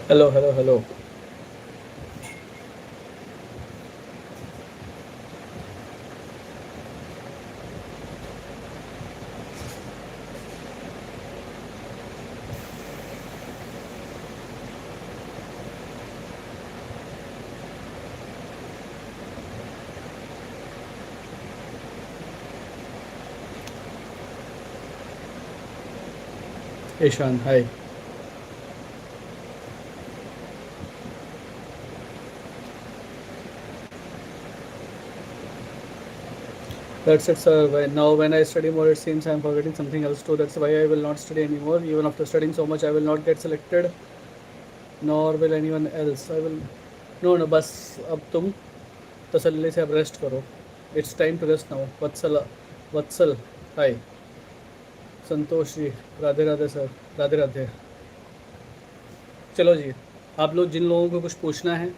Hello hello hello. Ishan hi. That's it, sir. Now, when I study more, it seems I'm forgetting something else too. That's why I will not study anymore. Even after studying so much, I will not get selected, nor will anyone else. I will. No, no, बस अब तुम तसल्ली से अब rest करो. It's time to rest now. Vatsal, hi. Santosh ji, Radhe Radhe sir, Radhe Radhe. चलो जी, आप लोग जिन लोगों को कुछ पूछना है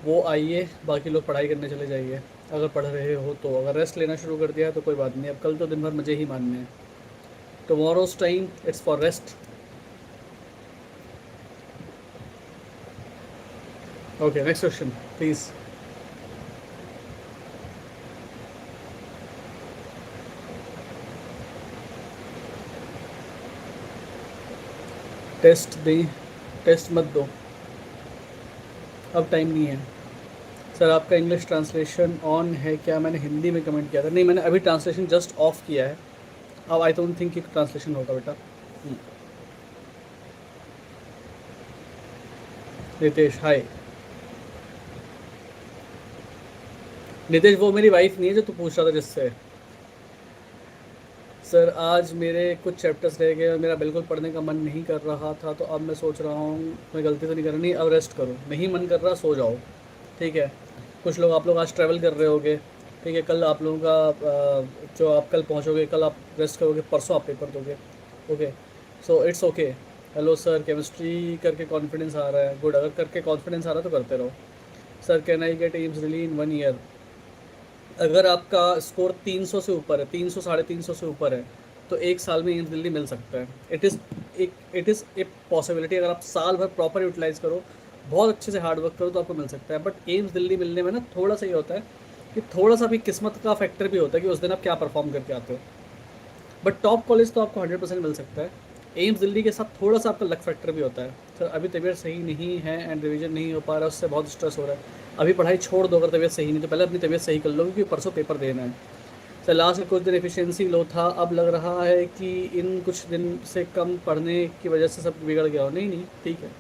वो आइए, बाकी लोग पढ़ाई करने चले जाइए अगर पढ़ रहे हो तो. अगर रेस्ट लेना शुरू कर दिया है तो कोई बात नहीं, अब कल तो दिन भर मज़े ही मानने हैं. Tomorrow's time it's for rest. Okay, next question please. Test दें, टेस्ट मत दो, अब टाइम नहीं है. सर आपका इंग्लिश ट्रांसलेशन ऑन है क्या? मैंने हिंदी में कमेंट किया था. नहीं, मैंने अभी ट्रांसलेशन जस्ट ऑफ किया है. अब आई डोंट थिंक कि ट्रांसलेशन होगा बेटा. नितेश हाय. नितेश वो मेरी वाइफ नहीं है जो तू पूछ रहा था जिससे. सर आज मेरे कुछ चैप्टर्स रह गए और मेरा बिल्कुल पढ़ने का मन नहीं कर रहा था, तो अब मैं सोच रहा हूँ मैं गलती तो नहीं कर रही. अब रेस्ट करो, नहीं मन कर रहा सो जाओ, ठीक है. कुछ लोग, आप लोग आज ट्रैवल कर रहे होगे, ठीक है. कल आप लोगों का जो आप कल पहुँचोगे, कल आप रेस्ट करोगे, परसों आप पेपर दोगे. Okay, so it's okay. Hello sir, chemistry करके कॉन्फिडेंस आ रहा है. गुड, अगर करके कॉन्फिडेंस आ रहा है तो करते रहो. Sir can I get AIIMS relief in 1 year? अगर आपका स्कोर 300 से ऊपर है, 300 350 से ऊपर है, तो एक साल में एम्स दिल्ली मिल सकता है. It is a possibility. अगर आप साल भर प्रॉपर यूटिलाइज़ करो, बहुत अच्छे से हार्ड वर्क करो, तो आपको मिल सकता है. बट एम्स दिल्ली मिलने में ना थोड़ा सा ये होता है कि थोड़ा सा भी किस्मत का फैक्टर भी होता है कि उस दिन आप क्या परफॉर्म करके आते हो. बट टॉप कॉलेज तो आपको 100% मिल सकता है. एम्स दिल्ली के साथ थोड़ा सा आपका लक फैक्टर भी होता है. सर अभी तबीयत सही नहीं है एंड रिवीजन नहीं हो पा रहा है, उससे बहुत स्ट्रेस हो रहा है. अभी पढ़ाई छोड़ दो, अगर तबीयत सही नहीं तो पहले अपनी तबीयत सही कर लो, क्योंकि परसों पेपर देना है. सर लास्ट में कुछ दिन एफिशिएंसी लो था, अब लग रहा है कि इन कुछ दिन से कम पढ़ने की वजह से सब बिगड़ गया हो. नहीं नहीं, ठीक है,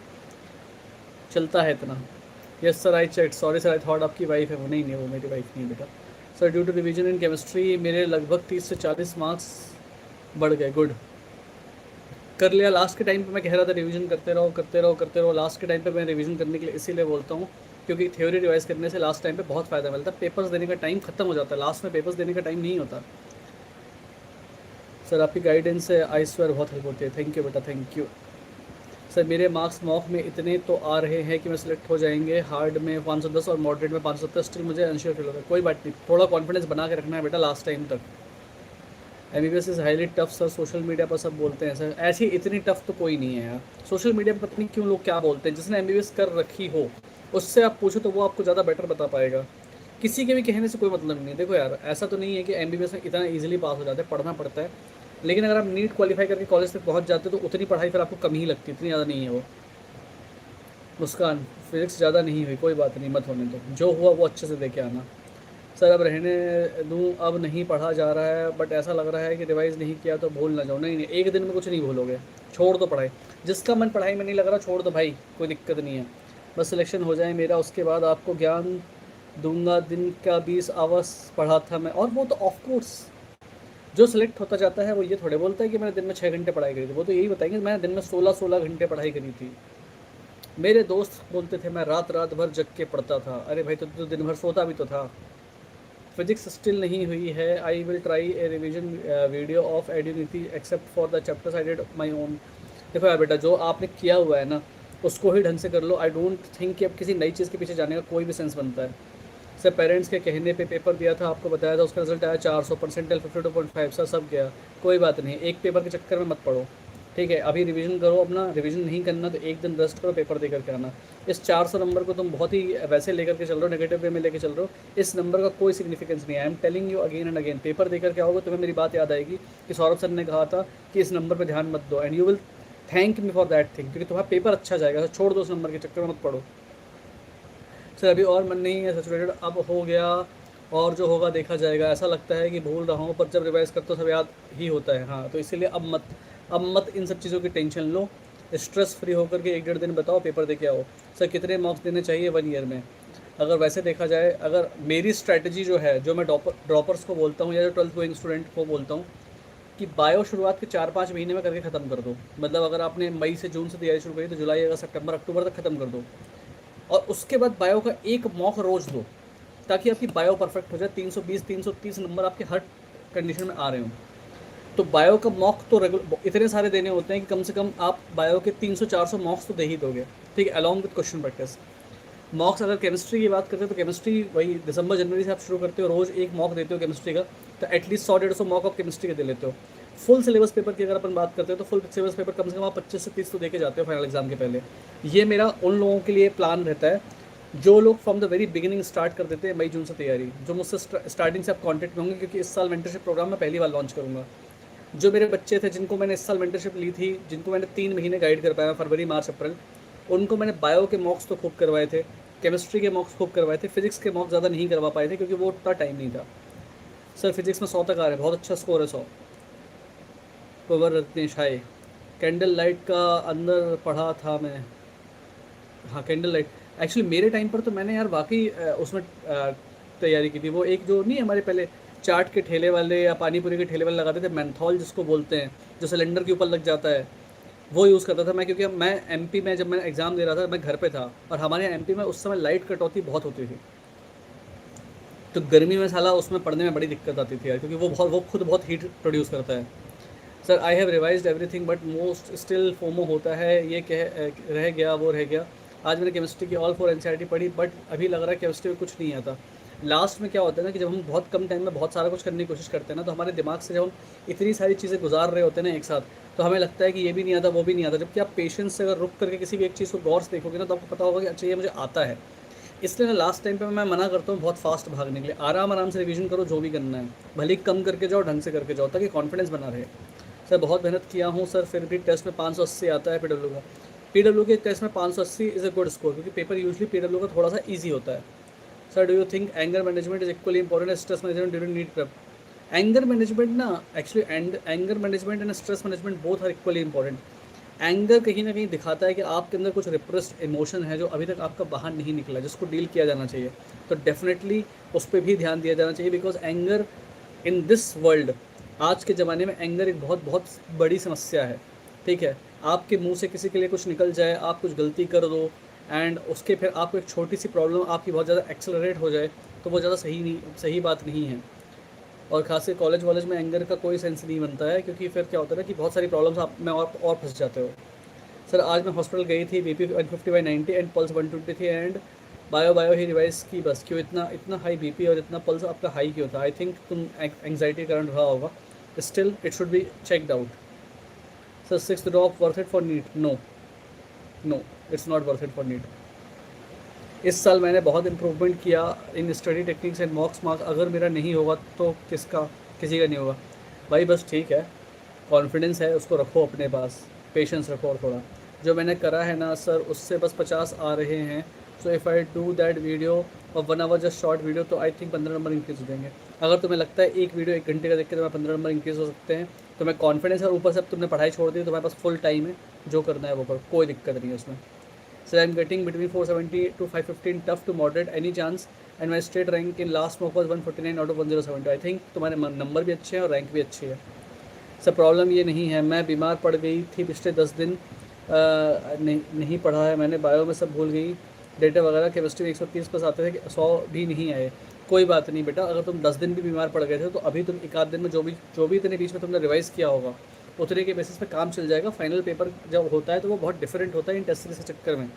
चलता है इतना. Yes sir I check. Sorry sir, I thought आपकी वाइफ है वो. नहीं नहीं, वो मेरी वाइफ नहीं बेटा. Sir due to revision in chemistry मेरे लगभग 30 से 40 मार्क्स बढ़ गए. गुड, कर लिया. लास्ट के टाइम पे मैं कह रहा था रिवीजन करते रहो करते रहो करते रहो. लास्ट के टाइम पे मैं रिवीजन करने के लिए इसीलिए बोलता हूँ क्योंकि थ्योरी रिवाइज करने से लास्ट टाइम पे बहुत फ़ायदा मिलता है. पेपर्स देने का टाइम खत्म हो जाता है, लास्ट में पेपर्स देने का टाइम नहीं होता. सर आपकी गाइडेंस से आई स्वेयर बहुत हेल्प होती है. थैंक यू बेटा, थैंक यू. सर मेरे मार्क्स मॉक में इतने तो आ रहे हैं कि मैं सेलेक्ट हो जाएंगे. हार्ड में 510 और मॉडरेट में 570. स्टिल मुझे अनश्योर फील होता है. कोई बात नहीं, थोड़ा कॉन्फिडेंस बना के रखना है बेटा लास्ट टाइम तक. MBBS is highly tough sir. Social media पर सब बोलते हैं सर. ऐसी इतनी टफ तो कोई नहीं है यार. सोशल मीडिया पर पता नहीं क्यों लोग क्या बोलते हैं. जिसने एमबीबीएस कर रखी हो उससे आप पूछो तो वो आपको ज़्यादा बेटर बता पाएगा. किसी के भी कहने से कोई मतलब नहीं. देखो यार, ऐसा तो नहीं है कि एमबीबीएस में इतना ईजिली पास हो जाते हैं, पढ़ना पड़ता है. लेकिन अगर आप नीट क्वालिफाई करके कॉलेज तक पहुंच जाते हो तो उतनी पढ़ाई फिर आपको कम ही लगती है, इतनी ज़्यादा नहीं है वो. मुस्कान, फिजिक्स ज़्यादा नहीं हुई, कोई बात नहीं, मत होने दो. जो हुआ वो अच्छे से दे के आना. सर अब रहने दूँ, अब नहीं पढ़ा जा रहा है, बट ऐसा लग रहा है कि रिवाइज़ नहीं किया तो भूल ना जाओ. नहीं नहीं, एक दिन में कुछ नहीं भूलोगे. छोड़ दो पढ़ाई. जिसका मन पढ़ाई में नहीं लग रहा छोड़ दो भाई, कोई दिक्कत नहीं है. बस सिलेक्शन हो जाए मेरा, उसके बाद आपको ज्ञान दूंगा. दिन का 20 आवर्स पढ़ा था मैं. और वो तो ऑफ कोर्स जो सिलेक्ट होता जाता है वो ये थोड़े बोलता है कि मैंने दिन में 6 घंटे पढ़ाई करी थी. वो तो यही बताएंगे मैंने दिन में 16-16 घंटे पढ़ाई करी थी. मेरे दोस्त बोलते थे मैं रात रात भर जग के पढ़ता था. अरे भाई, तो दिन भर सोता भी तो था. फिजिक्स स्टिल नहीं हुई है. I will try a revision video of Eduniti except for the chapters I did my own. देखो यार बेटा, जो आपने किया हुआ है ना उसको ही ढंग से कर लो. आई डोंट थिंक कि अब किसी नई चीज़ के पीछे जाने का कोई भी सेंस बनता है. सर पेरेंट्स के कहने पे पेपर दिया था, आपको बताया था, उसका रिजल्ट आया 400, परसेंटाइल 52.5. सर सब गया. कोई बात नहीं, एक पेपर के चक्कर में मत पड़ो. ठीक है, अभी रिवीजन करो अपना, रिवीजन नहीं करना तो एक दिन रेस्ट करो, पेपर दे करके आना। इस 400 नंबर को तुम बहुत ही वैसे लेकर के चल रहे हो, नेगेटिव वे में लेके चल रहे हो, इस नंबर का कोई सिग्निफिकेंस नहीं है। I am telling you again and again, paper दे करके आओगे तुम्हें मेरी बात याद आएगी कि सौरभ सर ने कहा था कि इस नंबर पर ध्यान मत दो, and you will thank me for that thing, क्योंकि तुम्हारा पेपर अच्छा जाएगा। तो छोड़ दो उस नंबर के चक्कर में मत पड़ो। सर अभी और मन नहीं है सैचुरेटेड, अब हो गया और जो होगा देखा जाएगा। ऐसा लगता है कि भूल रहा हूँ, पर जब रिवाइज करता हूँ सब याद ही होता है। हाँ, तो इसीलिए अब मत इन सब चीज़ों की टेंशन लो, स्ट्रेस फ्री होकर के 1-1.5 दिन बताओ, पेपर दे के आओ। सर कितने मार्क्स देने चाहिए 1 ईयर में? अगर वैसे देखा जाए, अगर मेरी स्ट्रैटेजी जो है, जो मैं ड्रॉपर्स को बोलता हूँ या जो 12th गोइंग स्टूडेंट को बोलता हूँ कि बायो शुरुआत के 4-5 महीने में करके ख़त्म कर दो। मतलब अगर आपने मई से जून से तैयारी शुरू करी तो जुलाई अगस्त सितंबर अक्टूबर तक ख़त्म कर दो, और उसके बाद बायो का एक मॉक रोज दो, ताकि आपकी बायो परफेक्ट हो जाए। 320-330 नंबर आपके हर कंडीशन में आ रहे हों। तो बायो का मॉक तो रेगुलर इतने सारे देने होते हैं कि कम से कम आप बायो के 300-400 मॉक्स तो दे ही दोगे, ठीक है, अलॉन्ग विद क्वेश्चन प्रैक्टिस। मॉक्स अगर केमिस्ट्री की बात करते हो तो केमिस्ट्री वही दिसंबर जनवरी से आप शुरू करते हो, रोज़ एक मॉक देते हो केमिस्ट्री का, तो एटलीस्ट 100-150 मॉक आप केमिस्ट्री के दे लेते हो। फुल सिलेबस पेपर की अगर अपन बात करते हो तो फुल सिलेबस पेपर कम से कम आप 25 से 30 तो दे के जाते हो फाइनल एग्जाम के पहले। ये मेरा उन लोगों के लिए प्लान रहता है जो लोग from the very beginning start कर देते हैं मई जून से तैयारी, जो मुझसे स्टार्टिंग से आप कॉन्टेक्ट में होंगे, क्योंकि इस साल मेंटरशिप प्रोग्राम मैं पहली बार लॉन्च करूँगा। जो मेरे बच्चे थे जिनको मैंने इस साल मेंटरशिप ली थी, जिनको मैंने 3 महीने गाइड कर पाया, फरवरी मार्च अप्रैल, उनको मैंने बायो के मॉक्स तो खूब करवाए थे, केमिस्ट्री के मॉक्स खूब करवाए थे, फिजिक्स के मॉक्स ज़्यादा नहीं करवा पाए थे क्योंकि वो उतना टाइम नहीं था। सर फिजिक्स में 100 तक आ रहे हैं, बहुत अच्छा स्कोर है 100। पवर रत्नेश हाय, कैंडल लाइट का अंदर पढ़ा था मैं। हाँ कैंडल लाइट, एक्चुअली मेरे टाइम पर तो मैंने यार वाकई उसमें तैयारी की थी। वो एक जो नहीं हमारे पहले चाट के ठेले वाले या पानी पूरी के ठेले वाले लगाते थे, मैंथॉल जिसको बोलते हैं, जो सिलेंडर के ऊपर लग जाता है, वो यूज़ करता था मैं। क्योंकि मैं एमपी में जब मैं एग्ज़ाम दे रहा था मैं घर पे था, और हमारे यहाँ एमपी में उस समय लाइट कटौती बहुत होती थी, तो गर्मी में साला उसमें पढ़ने में बड़ी दिक्कत आती थी यार, क्योंकि वो खुद बहुत हीट प्रोड्यूस करता है। Sir I have revised everything but most still FOMO होता है, ये कह रह गया वो रह गया। आज मैंने केमिस्ट्री की ऑल 4 एनसीईआरटी पढ़ी, बट अभी लग रहा है केमिस्ट्री में कुछ नहीं आता। लास्ट में क्या होता है ना कि जब हम बहुत कम टाइम में बहुत सारा कुछ करने की कोशिश करते हैं ना, तो हमारे दिमाग से जब हम इतनी सारी चीज़ें गुजार रहे होते हैं ना एक साथ, तो हमें लगता है कि ये भी नहीं आता वो भी नहीं आता। जबकि आप पेशेंस से अगर रुक करके किसी भी एक चीज़ को गौर से देखोगे ना, तो आपको पता होगा कि अच्छा ये मुझे आता है। इसलिए ना लास्ट टाइम पे मैं मना करता हूँ बहुत फास्ट भागने के लिए। आराम आराम से रिवीजन करो, जो भी करना है भले ही कम करके जाओ, ढंग से करके जाओ, ताकि कॉन्फिडेंस बना रहे। सर बहुत मेहनत किया हूँ सर, फिर भी टेस्ट में 580 आता है पीडब्ल्यू का। पीडब्ल्यू के टेस्ट में 580 इज़ अ गुड स्कोर, क्योंकि पेपर यूजली पीडब्ल्यू का थोड़ा सा ईजी होता है। Sir do you think anger management is equally important as stress management during NEET prep? Anger management ना actually anger management and stress management both are equally important. Anger कहीं ना कहीं दिखाता है कि आपके अंदर कुछ रिप्रेस्ड इमोशन है जो अभी तक आपका बाहर नहीं निकला, जिसको डील किया जाना चाहिए, तो डेफिनेटली उस पर भी ध्यान दिया जाना चाहिए। Because anger in this world, आज के ज़माने में एंगर एक बहुत बहुत बड़ी समस्या है। ठीक है, आपके मुंह से किसी के लिए कुछ निकल जाए, आप कुछ गलती कर दो, एंड उसके फिर आपको एक छोटी सी प्रॉब्लम आपकी बहुत ज़्यादा एक्सेलरेट हो जाए, तो वो ज़्यादा सही बात नहीं है। और खासकर कॉलेज वॉलेज में एंगर का कोई सेंस नहीं बनता है, क्योंकि फिर क्या होता है ना कि बहुत सारी प्रॉब्लम्स आप में और फंस जाते हो। सर आज मैं हॉस्पिटल गई थी, BP 150/90 एंड पल्स 120 थी, एंड बायो ही रिवाइज की बस। क्यों इतना हाई BP और इतना पल्स आपका हाई क्यों था? आई थिंक तुम एंग्जाइटी कारण रहा होगा। Still it should be checked out. Sir 6th drop worth it for NEET? No, it's not worth it for NEET. इस साल मैंने बहुत इम्प्रूवमेंट किया in study techniques and marks. अगर मेरा नहीं होगा तो किसी का नहीं होगा। भाई बस ठीक है, कॉन्फिडेंस है उसको रखो अपने पास, पेशेंस रखो, और थोड़ा जो मैंने करा है ना सर उससे बस 50 आ रहे हैं। So if I do that video और 1 आवर जस्ट शॉर्ट वीडियो, तो आई थिंक 15 नंबर इंक्रीज़ हो जाएंगे। अगर तुम्हें लगता है एक वीडियो 1 घंटे का देख के तुम्हें 15 नंबर इंक्रीज़ हो सकते हैं, तो मैं कॉन्फिडेंस है। और ऊपर से अब तुमने पढ़ाई छोड़ दी, तो तुम्हारे पास फुल टाइम है, जो करना है वो करो, कोई दिक्कत नहीं है उसमें। Sir I am getting between 470 to 515, tough to moderate, any chance? And my state rank in last mock was 149 out of 1070। I think तुम्हारे नंबर भी अच्छे हैं और रैंक भी अच्छी है। सर प्रॉब्लम ये नहीं है, मैं बीमार पड़ गई थी पिछले 10 दिन, नहीं पढ़ा है मैंने, बायो में सब भूल गई, डेटा वगैरह। केमिस्ट्री में 130 प्लस आते थे, 100 भी नहीं आए। कोई बात नहीं बेटा, अगर तुम 10 दिन भी बीमार पड़ गए थे, तो अभी तुम एक आध दिन में जो भी इतने बीच में तुमने रिवाइज़ किया होगा, उतने के बेसिस पे काम चल जाएगा। फाइनल पेपर जब होता है तो वो बहुत डिफरेंट होता है इन टेस्ट सीरीज के चक्कर में,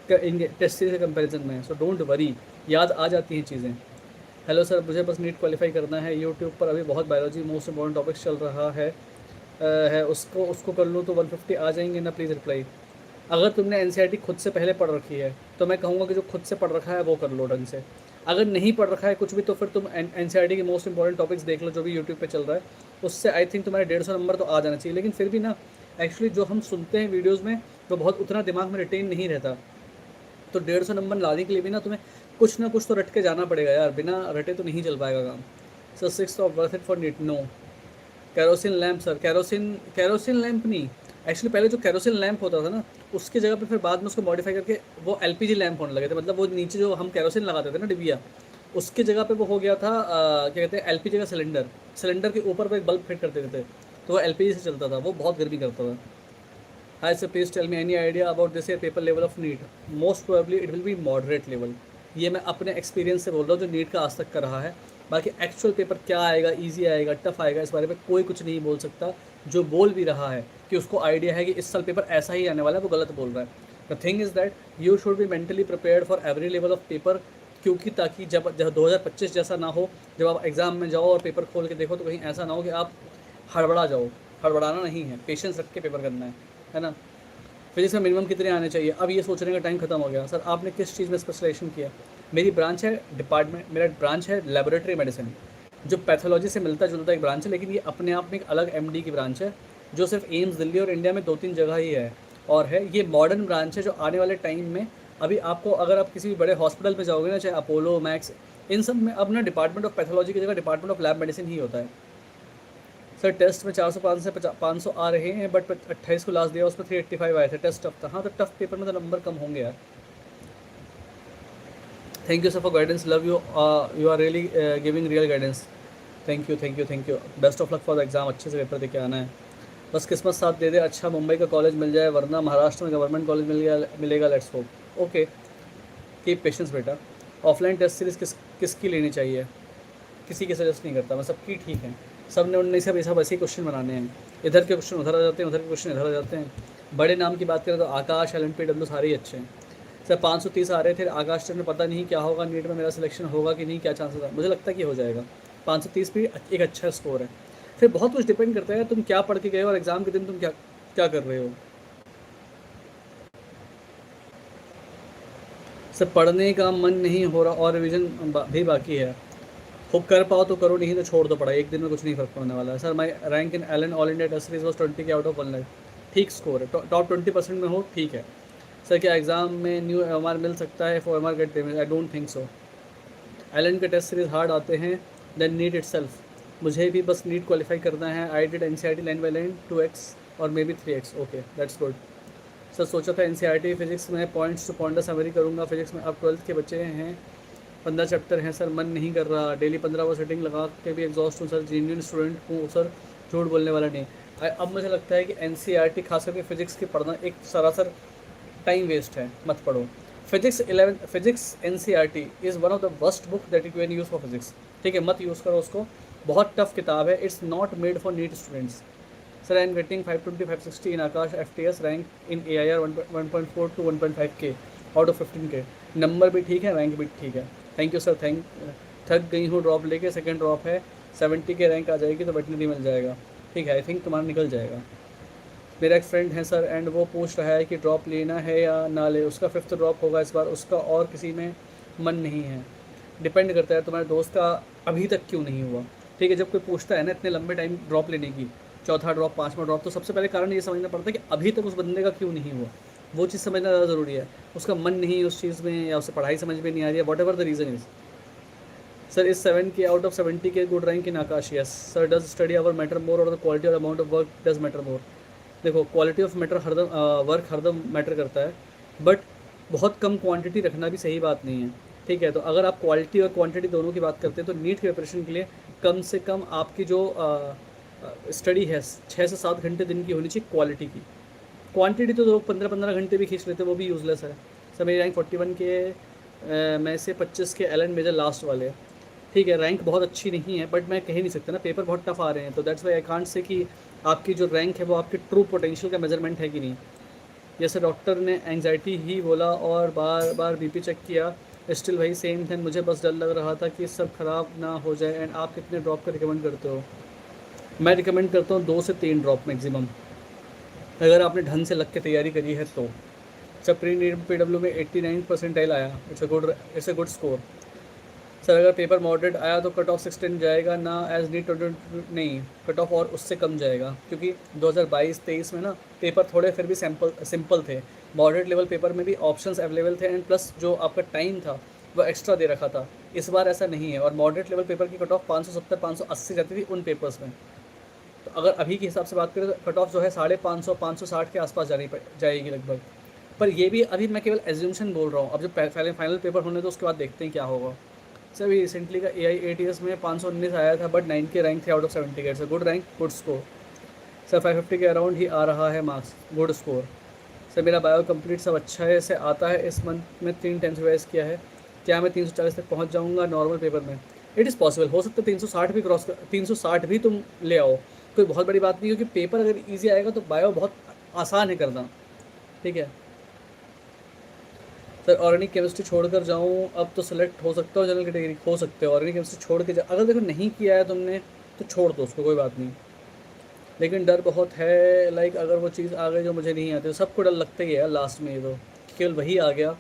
इन टेस्ट सीरीज के कंपैरिजन में। सो डोंट वरी, याद आ जाती हैं चीज़ें। हेलो सर, मुझे बस नीट क्वालिफाई करना है। यूट्यूब पर अभी बहुत बायोलॉजी मोस्ट इम्पॉर्टेंट टॉपिक्स चल रहा है, है उसको उसको कर लूँ तो 150 आ जाएंगे ना? Please reply. अगर तुमने एनसीईआरटी खुद से पहले पढ़ रखी है तो मैं कहूँगा कि जो खुद से पढ़ रखा है वो कर लो ढंग से। अगर नहीं पढ़ रखा है कुछ भी तो फिर तुम एनसीईआरटी के मोस्ट इंपॉर्टेंट टॉपिक्स देख लो जो भी यूट्यूब पे चल रहा है, उससे आई थिंक तुम्हारे 150 नंबर तो आ जाना चाहिए। लेकिन फिर भी ना, एक्चुअली जो हम सुनते हैं वीडियोज़ में वो बहुत उतना दिमाग में रिटेन नहीं रहता, तो 150 नंबर लाने के लिए भी ना तुम्हें कुछ ना कुछ तो रट के जाना पड़ेगा यार, बिना रटे तो नहीं चल पाएगा काम। Sir 6 of worth it for NEET? No. Kerosene lamp sir, kerosene lamp नहीं, एक्चुअली पहले जो कैरोसिन लैम्प होता था ना उसकी जगह पे फिर बाद में उसको मॉडिफाई करके वो एलपीजी लैम्प होने लगे थे। मतलब वो नीचे जो हम कैरोसिन लगाते थे ना डिबिया, उसकी जगह पे वो हो गया था क्या कहते हैं, एलपीजी का सिलेंडर। सिलेंडर के ऊपर पे एक बल्ब फिट कर देते थे तो वो एलपीजी से चलता था, वो बहुत गर्मी करता था। Hi sir please tell me any idea about this year paper level of NEET? Most probably it will be moderate level. ये मैं अपने एक्सपीरियंस से बोल रहा हूँ जो नीट का आज तक का रहा है। बाकी एक्चुअल पेपर क्या आएगा, ईजी आएगा, टफ आएगा, इस बारे में कोई कुछ नहीं बोल सकता। जो बोल भी रहा है कि उसको आइडिया है कि इस साल पेपर ऐसा ही आने वाला है, वो गलत बोल रहा है। The thing is that you should be mentally prepared for every level of paper, क्योंकि ताकि जब 2025 जैसा ना हो, जब आप एग्ज़ाम में जाओ और पेपर खोल के देखो तो कहीं ऐसा ना हो कि आप हड़बड़ा जाओ। हड़बड़ाना नहीं है, पेशेंस रख के पेपर करना है ना। फिजिक्स में मिनिमम कितने आने चाहिए? अब ये सोचने का टाइम खत्म हो गया। सर आपने किस चीज़ में स्पेशलाइजेशन किया? मेरी ब्रांच है डिपार्टमेंट, मेरा ब्रांच है लेबोरेटरी मेडिसिन, जो पैथोलॉजी से मिलता जुलता एक ब्रांच है, लेकिन ये अपने आप में एक अलग एमडी की ब्रांच है जो सिर्फ एम्स दिल्ली और इंडिया में 2-3 जगह ही है और है। ये मॉडर्न ब्रांच है जो आने वाले टाइम में अभी आपको, अगर आप किसी भी बड़े हॉस्पिटल में जाओगे ना, चाहे अपोलो, मैक्स, इन सब में अब ना डिपार्टमेंट ऑफ पैथोलॉजी की जगह डिपार्टमेंट ऑफ लैब मेडिसिन ही होता है। सर टेस्ट में 405 से 500 आ रहे हैं, बट 28 को लास्ट दिया उसमें 385 आए थे। टेस्ट टफ था। हाँ तो टफ पेपर में तो नंबर कम होंगे यार। Thank you sir for guidance, love you, you are really giving real guidance. Thank you thank you thank you. Best of luck for the exam, अच्छे से पेपर दे के आना है। बस किस्मत साथ दे दे, अच्छा मुंबई का कॉलेज मिल जाए, वरना महाराष्ट्र में गवर्नमेंट कॉलेज मिलेगा। Let's hope. Okay, keep patience बेटा। ऑफलाइन टेस्ट सीरीज़ किसकी लेनी चाहिए? किसी के सजेस्ट नहीं करता मैं, सबकी ठीक है। सब ने 19 से सब ऐसे ही क्वेश्चन बनाने हैं, इधर के क्वेश्चन उधर आ जाते हैं, उधर के क्वेश्चन इधर आ जाते हैं। बड़े नाम की बात करें तो आकाश, LNPW सारे ही अच्छे हैं। सर 530 आ रहे थे आकाश टेस्ट में, पता नहीं क्या होगा नीट में, मेरा सिलेक्शन होगा कि नहीं, क्या चांसेस है? मुझे लगता है कि हो जाएगा। 530 भी एक अच्छा स्कोर है। फिर बहुत कुछ डिपेंड करता है तुम क्या पढ़ के गए हो और एग्ज़ाम के दिन तुम क्या क्या कर रहे हो। सर पढ़ने का मन नहीं हो रहा और रिविज़न भी बाकी है। खूब कर पाओ तो करो, नहीं तो छोड़ दो पढ़ाई, एक दिन में कुछ नहीं फर्क पड़ने वाला है। Sir my rank in Allen all India test series was 20 K out of 1 lakh. ठीक स्कोर है, टॉप 20% में हो, ठीक है। सर क्या एग्ज़ाम में न्यू MR मिल सकता है for MR get payment? I don't think so. Allen के टेस्ट सीरीज हार्ड आते हैं देन नीट इटसेल्फ। मुझे भी बस नीट क्वालिफाई करना है। I did NCERT line by line 2x और may be 3x। Okay that's good. Sir सोचा था NCERT फिजिक्स में पॉइंट्स टू पॉइंटर समरी करूँगा। फिजिक्स में अब 12th के बच्चे हैं, 15 चैप्टर हैं सर, मन नहीं कर रहा। डेली 15 आवर सेटिंग लगा के भी एग्जॉस्ट हूँ सर, जेन्युइन स्टूडेंट हूँ सर, झूठ बोलने वाला नहीं। अब मुझे लगता है कि NCERT खास करके फिजिक्स की पढ़ना एक सरासर टाइम वेस्ट है, मत पढ़ो। Physics NCERT is one of the worst book that you can use for physics. ठीक है, मत यूज़ करो उसको, बहुत टफ किताब है। It's not made for NEET students. Sir I am getting 520 560 in Aakash FTS rank in AIR 1.4 to 1.5K out of 15K। नंबर भी ठीक है, रैंक भी ठीक है। थैंक यू सर, थक गई हूँ ड्रॉप लेके, सेकंड ड्रॉप है। 70 के रैंक आ जाएगी तो वेटनरी मिल जाएगा। ठीक है, आई थिंक तुम्हारा निकल जाएगा। मेरा एक फ्रेंड है सर एंड वो पूछ रहा है कि ड्रॉप लेना है या ना ले, उसका 5th ड्रॉप होगा इस बार, उसका और किसी में मन नहीं है। डिपेंड करता है तुम्हारे दोस्त का अभी तक क्यों नहीं हुआ। ठीक है, जब कोई पूछता है ना इतने लंबे टाइम ड्रॉप लेने की, चौथा ड्रॉप, 5वां ड्रॉप, तो सबसे पहले कारण ये समझना पड़ता है कि अभी तक उस बंदे का क्यों नहीं हुआ। वो चीज़ समझना ज़्यादा ज़रूरी है। उसका मन नहीं उस चीज़ में, या उसे पढ़ाई समझ में नहीं आ रही है, whatever the reason is. Sir is 7 K out of 70 K good rank in Aakash? Yes sir. Does study hour matter more और द क्वालिटी और amount of work does matter more? देखो क्वालिटी ऑफ मैटर हरदम, work हरदम matter करता है, but बहुत कम quantity रखना भी सही बात नहीं है। ठीक है, तो अगर आप क्वालिटी और क्वांटिटी दोनों की बात करते हैं तो नीट के प्रिपरेशन के लिए कम से कम आपकी जो स्टडी है 6 से 7 घंटे दिन की होनी चाहिए क्वालिटी की। क्वांटिटी तो लोग 15-15 घंटे भी खींच लेते हैं, वो भी यूज़लेस है। सर मेरी रैंक 41 के में से 25 के एलन मेजर लास्ट वाले। ठीक है, रैंक बहुत अच्छी नहीं है, बट मैं कह नहीं सकता ना, पेपर बहुत टफ आ रहे हैं, तो that's why I can't say कि आपकी जो रैंक है वो आपकी ट्रू पोटेंशियल का मेजरमेंट है कि नहीं। जैसे डॉक्टर ने एंग्जाइटी ही बोला और बार बार BP चेक किया, स्टिल वही सेम थे। मुझे बस डर लग रहा था कि सब ख़राब ना हो जाए। एंड आप कितने ड्रॉप का रिकमेंड करते हो? मैं रिकमेंड करता हूँ 2 से 3 ड्रॉप मैक्सिमम, अगर आपने ढंग से लग के तैयारी करी है तो। जब प्री नीट PW में 89 परसेंटाइल आया, it's a good score. Sir अगर पेपर मॉडरेट आया तो कट ऑफ 16 जाएगा ना, एज नीट 20 नहीं, कट ऑफ और उससे कम जाएगा, क्योंकि 2022-23 में ना पेपर थोड़े फिर भी सिंपल थे। मॉडरेट लेवल पेपर में भी ऑप्शंस अवेलेबल थे, एंड प्लस जो आपका टाइम था वो एक्स्ट्रा दे रखा था। इस बार ऐसा नहीं है, और मॉडरेट लेवल पेपर की कट ऑफ 570-580 जाती थी उन पेपर्स में। तो अगर अभी के हिसाब से बात करें तो कट ऑफ जो है 550-560 के आसपास जाएगी लगभग। पर ये भी अभी मैं केवल एज्यूमशन बोल रहा हूँ, अब जो पहले फाइनल पेपर होने तो उसके बाद देखते हैं क्या होगा। सर अभी रिसेंटली का AIATS में 519 आया था, बट 9 के रैंक थे आउट ऑफ 70 के। Sir good rank, good score. Sir 550 के अराउंड ही आ रहा है मार्क्स, गुड स्कोर। सर मेरा बायो कंप्लीट सब अच्छा है, से आता है। इस मंथ में 3 टाइम्स रिवाइज किया है, क्या मैं 340 तक पहुंच जाऊंगा नॉर्मल पेपर में? इट इज़ पॉसिबल, हो सकता है 360 भी 360 भी तुम ले आओ, कोई बहुत बड़ी बात नहीं, क्योंकि पेपर अगर ईजी आएगा तो बायो बहुत आसान है करना, ठीक है। सर ऑर्गेनिक केमिस्ट्री छोड़कर जाऊँ अब तो सेलेक्ट हो सकता हो जनरल कैटेगरी, हो सकते हो। ऑर्गेनिक केमिस्ट्री छोड़ के अगर देखो नहीं किया है तुमने तो छोड़ दो उसको, कोई बात नहीं। लेकिन डर बहुत है, लाइक अगर वो चीज़ आ गई जो मुझे नहीं आती, तो सबको डर लगता ही है लास्ट में। ये तो केवल वही आ गया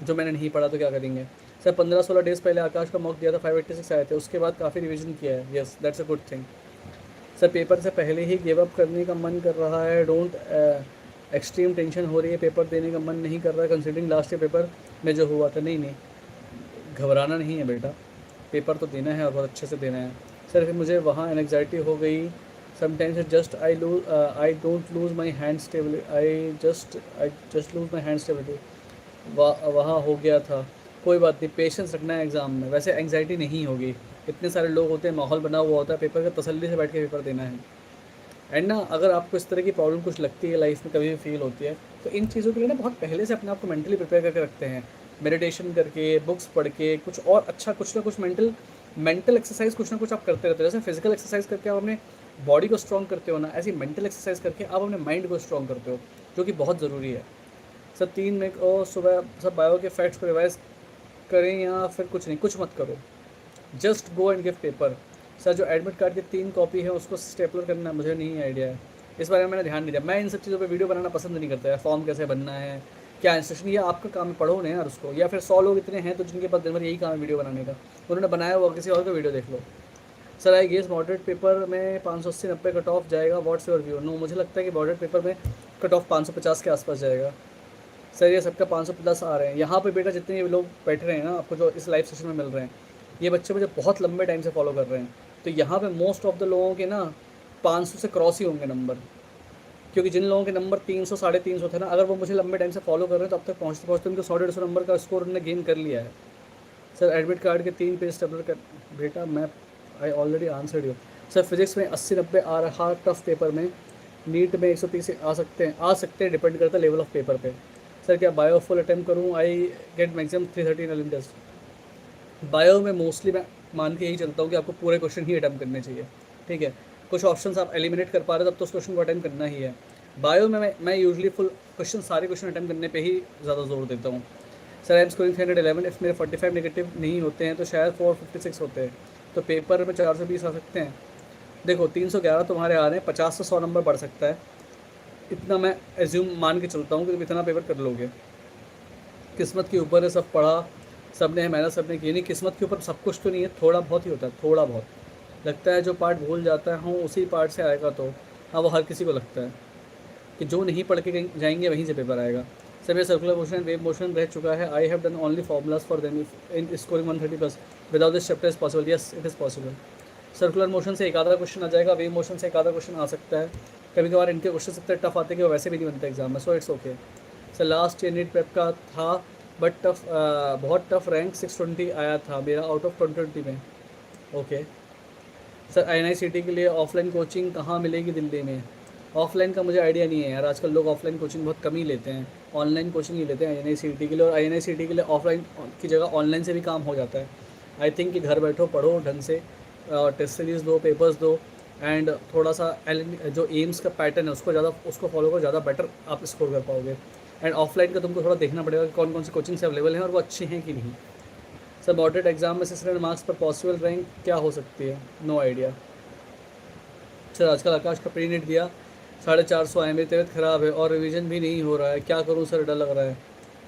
जो मैंने नहीं पढ़ा तो क्या करेंगे। सर 15-16 डेज़ पहले आकाश का मॉक दिया था, 586 आए थे, उसके बाद काफ़ी रिविजन किया है। Yes that's a good thing. Sir paper से पहले ही गिव अप करने का मन कर रहा है, डोंट एक्सट्रीम टेंशन हो रही है, पेपर देने का मन नहीं कर रहा है कंसिडरिंग लास्ट ईयर पेपर में जो हुआ था। नहीं नहीं, घबराना नहीं है बेटा, पेपर तो देना है और बहुत अच्छे से देना है। सर फिर मुझे वहाँ एनग्जाइटी हो गई sometimes, just I don't lose my hand stability, I just lose my hand stability, वहाँ हो गया था। कोई बात नहीं, पेशेंस रखना है एग्ज़ाम में। वैसे एंग्जाइटी नहीं होगी, इतने सारे लोग होते हैं, माहौल बना हुआ होता है, पेपर का तसल्ली से बैठ के पेपर देना है। एंड ना अगर आपको इस तरह की प्रॉब्लम कुछ लगती है लाइफ में, कभी भी फील होती है, तो इन चीज़ों के लिए ना बहुत पहले से अपने आप को मेंटली प्रिपेयर करके रखते हैं। मेडिटेशन करके, बुक्स पढ़ के, कुछ और अच्छा कुछ ना कुछ मेंटल एक्सरसाइज कुछ ना कुछ आप करते रहते हो। जैसे फिजिकल एक्सरसाइज करके आप अपने बॉडी को स्ट्रॉन्ग करते हो ना, ऐसी मेंटल एक्सरसाइज करके आप अपने माइंड को स्ट्रॉन्ग करते हो, जो कि बहुत ज़रूरी है। सर 3 मई को सुबह सब बायो के फैक्ट्स को रिवाइज करें या फिर कुछ नहीं, कुछ मत करो, just go and give paper. Sir जो एडमिट कार्ड की 3 कॉपी है उसको स्टेपलर करना है, मुझे नहीं आइडिया है, इस बारे में मैंने ध्यान नहीं दिया। मैं इन सब चीज़ों पे वीडियो बनाना पसंद नहीं करता है, फॉर्म कैसे बनना है, क्या इंस्ट्रक्शन, ये आपका काम है, पढ़ो नहीं यार उसको। या फिर 100 लोग इतने हैं तो जिनके पास दिन भर यही काम है वीडियो बनाने का, उन्होंने बनाया हुआ, किसी और का वीडियो देख लो। Sir I guess moderate paper में 580-90 कट ऑफ जाएगा, व्हाट्स योर व्यू? नो, मुझे लगता है कि मॉडरेट पेपर में कट ऑफ 550 के आसपास जाएगा। सर ये सबका 500+ आ रहे हैं यहाँ पे बेटा, जितने ये लोग बैठ रहे हैं ना आपको जो इस लाइव सेशन में मिल रहे हैं, ये बच्चे मुझे बहुत लंबे टाइम से फॉलो कर रहे हैं, तो यहाँ पे मोस्ट ऑफ द लोगों के ना 500 से क्रॉस ही होंगे नंबर, क्योंकि जिन लोगों के नंबर 300 350 थे ना, अगर वो मुझे लंबे टाइम से फॉलो कर रहे हैं तो अब तक पहुँचते पहुँचते उनको 100-150 नंबर का स्कोर उन्होंने गेन कर लिया है। सर एडमिट कार्ड के 3 पेज स्टेपलर कर, बेटा मैं I already answered you. Sir physics में 80-90 आ रहा टफ पेपर में, नीट में 130 आ सकते हैं, डिपेंड करता है लेवल ऑफ पेपर पे। सर क्या बायो फुल अटैम्प्ट करूँ, I get maximum 330 element test. Bio में मोस्टली मैं मान के यही चलता हूँ कि आपको पूरे क्वेश्चन ही अटैम्प्ट करने चाहिए, ठीक है। कुछ ऑप्शंस आप एलिमिनेट कर पा रहे हो तब तो उस क्वेश्चन को अटैम्प्ट करना ही है। बायो में मैं यूजली फुल क्वेश्चन, सारे क्वेश्चन अटैम्प्ट करने पे ही ज़्यादा जोर देता हूँ। Sir I am scoring 311, if मेरे 45 नेगेटिव नहीं होते हैं तो शायद 456 होते हैं, तो पेपर में 420 आ सकते हैं। देखो 311 तुम्हारे आ रहे हैं, 50 से 100 नंबर बढ़ सकता है, इतना मैं एज्यूम मान के चलता हूँ कि तुम इतना पेपर कर लोगे। किस्मत के ऊपर है, सब पढ़ा सब ने, मेहनत सब ने की नहीं, किस्मत के ऊपर सब कुछ तो नहीं है, थोड़ा बहुत ही होता है, थोड़ा बहुत लगता है। जो पार्ट भूल जाता हूँ उसी पार्ट से आएगा, तो हाँ वो हर किसी को लगता है कि जो नहीं पढ़ के कहीं जाएंगे वहीं से पेपर आएगा। सर ये सर्कुलर मोशन वेव मोशन रह चुका है, I have done only formulas for them in scoring 130+, without this chapter is possible, yes it is possible. Circular motion से एक आधा क्वेश्चन आ जाएगा, वेव मोशन से एक आधा क्वेश्चन आ सकता है, कभी कभार इनके क्वेश्चन इतने टफ आते हैं कि वो वैसे भी नहीं बनते एग्जाम में, so it's okay. Sir last year NEET prep का था, बट बहुत टफ रैंक 620 आया था मेरा आउट ऑफ 2020 में। ओके सर INI-CT के लिए ऑफलाइन कोचिंग कहाँ मिलेगी दिल्ली में? ऑफलाइन का मुझे आइडिया नहीं है यार, आजकल लोग ऑफलाइन कोचिंग बहुत कम ही लेते हैं, ऑनलाइन कोचिंग ही लेते हैं INI-CT के लिए, और INI-CT के लिए ऑफलाइन की जगह ऑनलाइन से भी काम हो जाता है। आई थिंक कि घर बैठो पढ़ो ढंग से, टेस्ट सीरीज़ दो, पेपर्स दो, एंड थोड़ा सा जो एम्स का पैटर्न है उसको फॉलो करो, ज़्यादा बेटर आप स्कोर कर पाओगे। एंड ऑफलाइन का तुमको थोड़ा देखना पड़ेगा कि कौन कौन सी कोचिंग से अवेलेबल हैं और वो अच्छी हैं कि नहीं। सर मॉडरेट एग्जाम में 600 मार्क्स पर पॉसिबल रैंक क्या हो सकती है? No idea. सर आजकल आकाश का प्री नीट दिया 450 आए, मेरी तबीयत ख़राब है और रिवीजन भी नहीं हो रहा है, क्या करूँ सर, डर लग रहा है।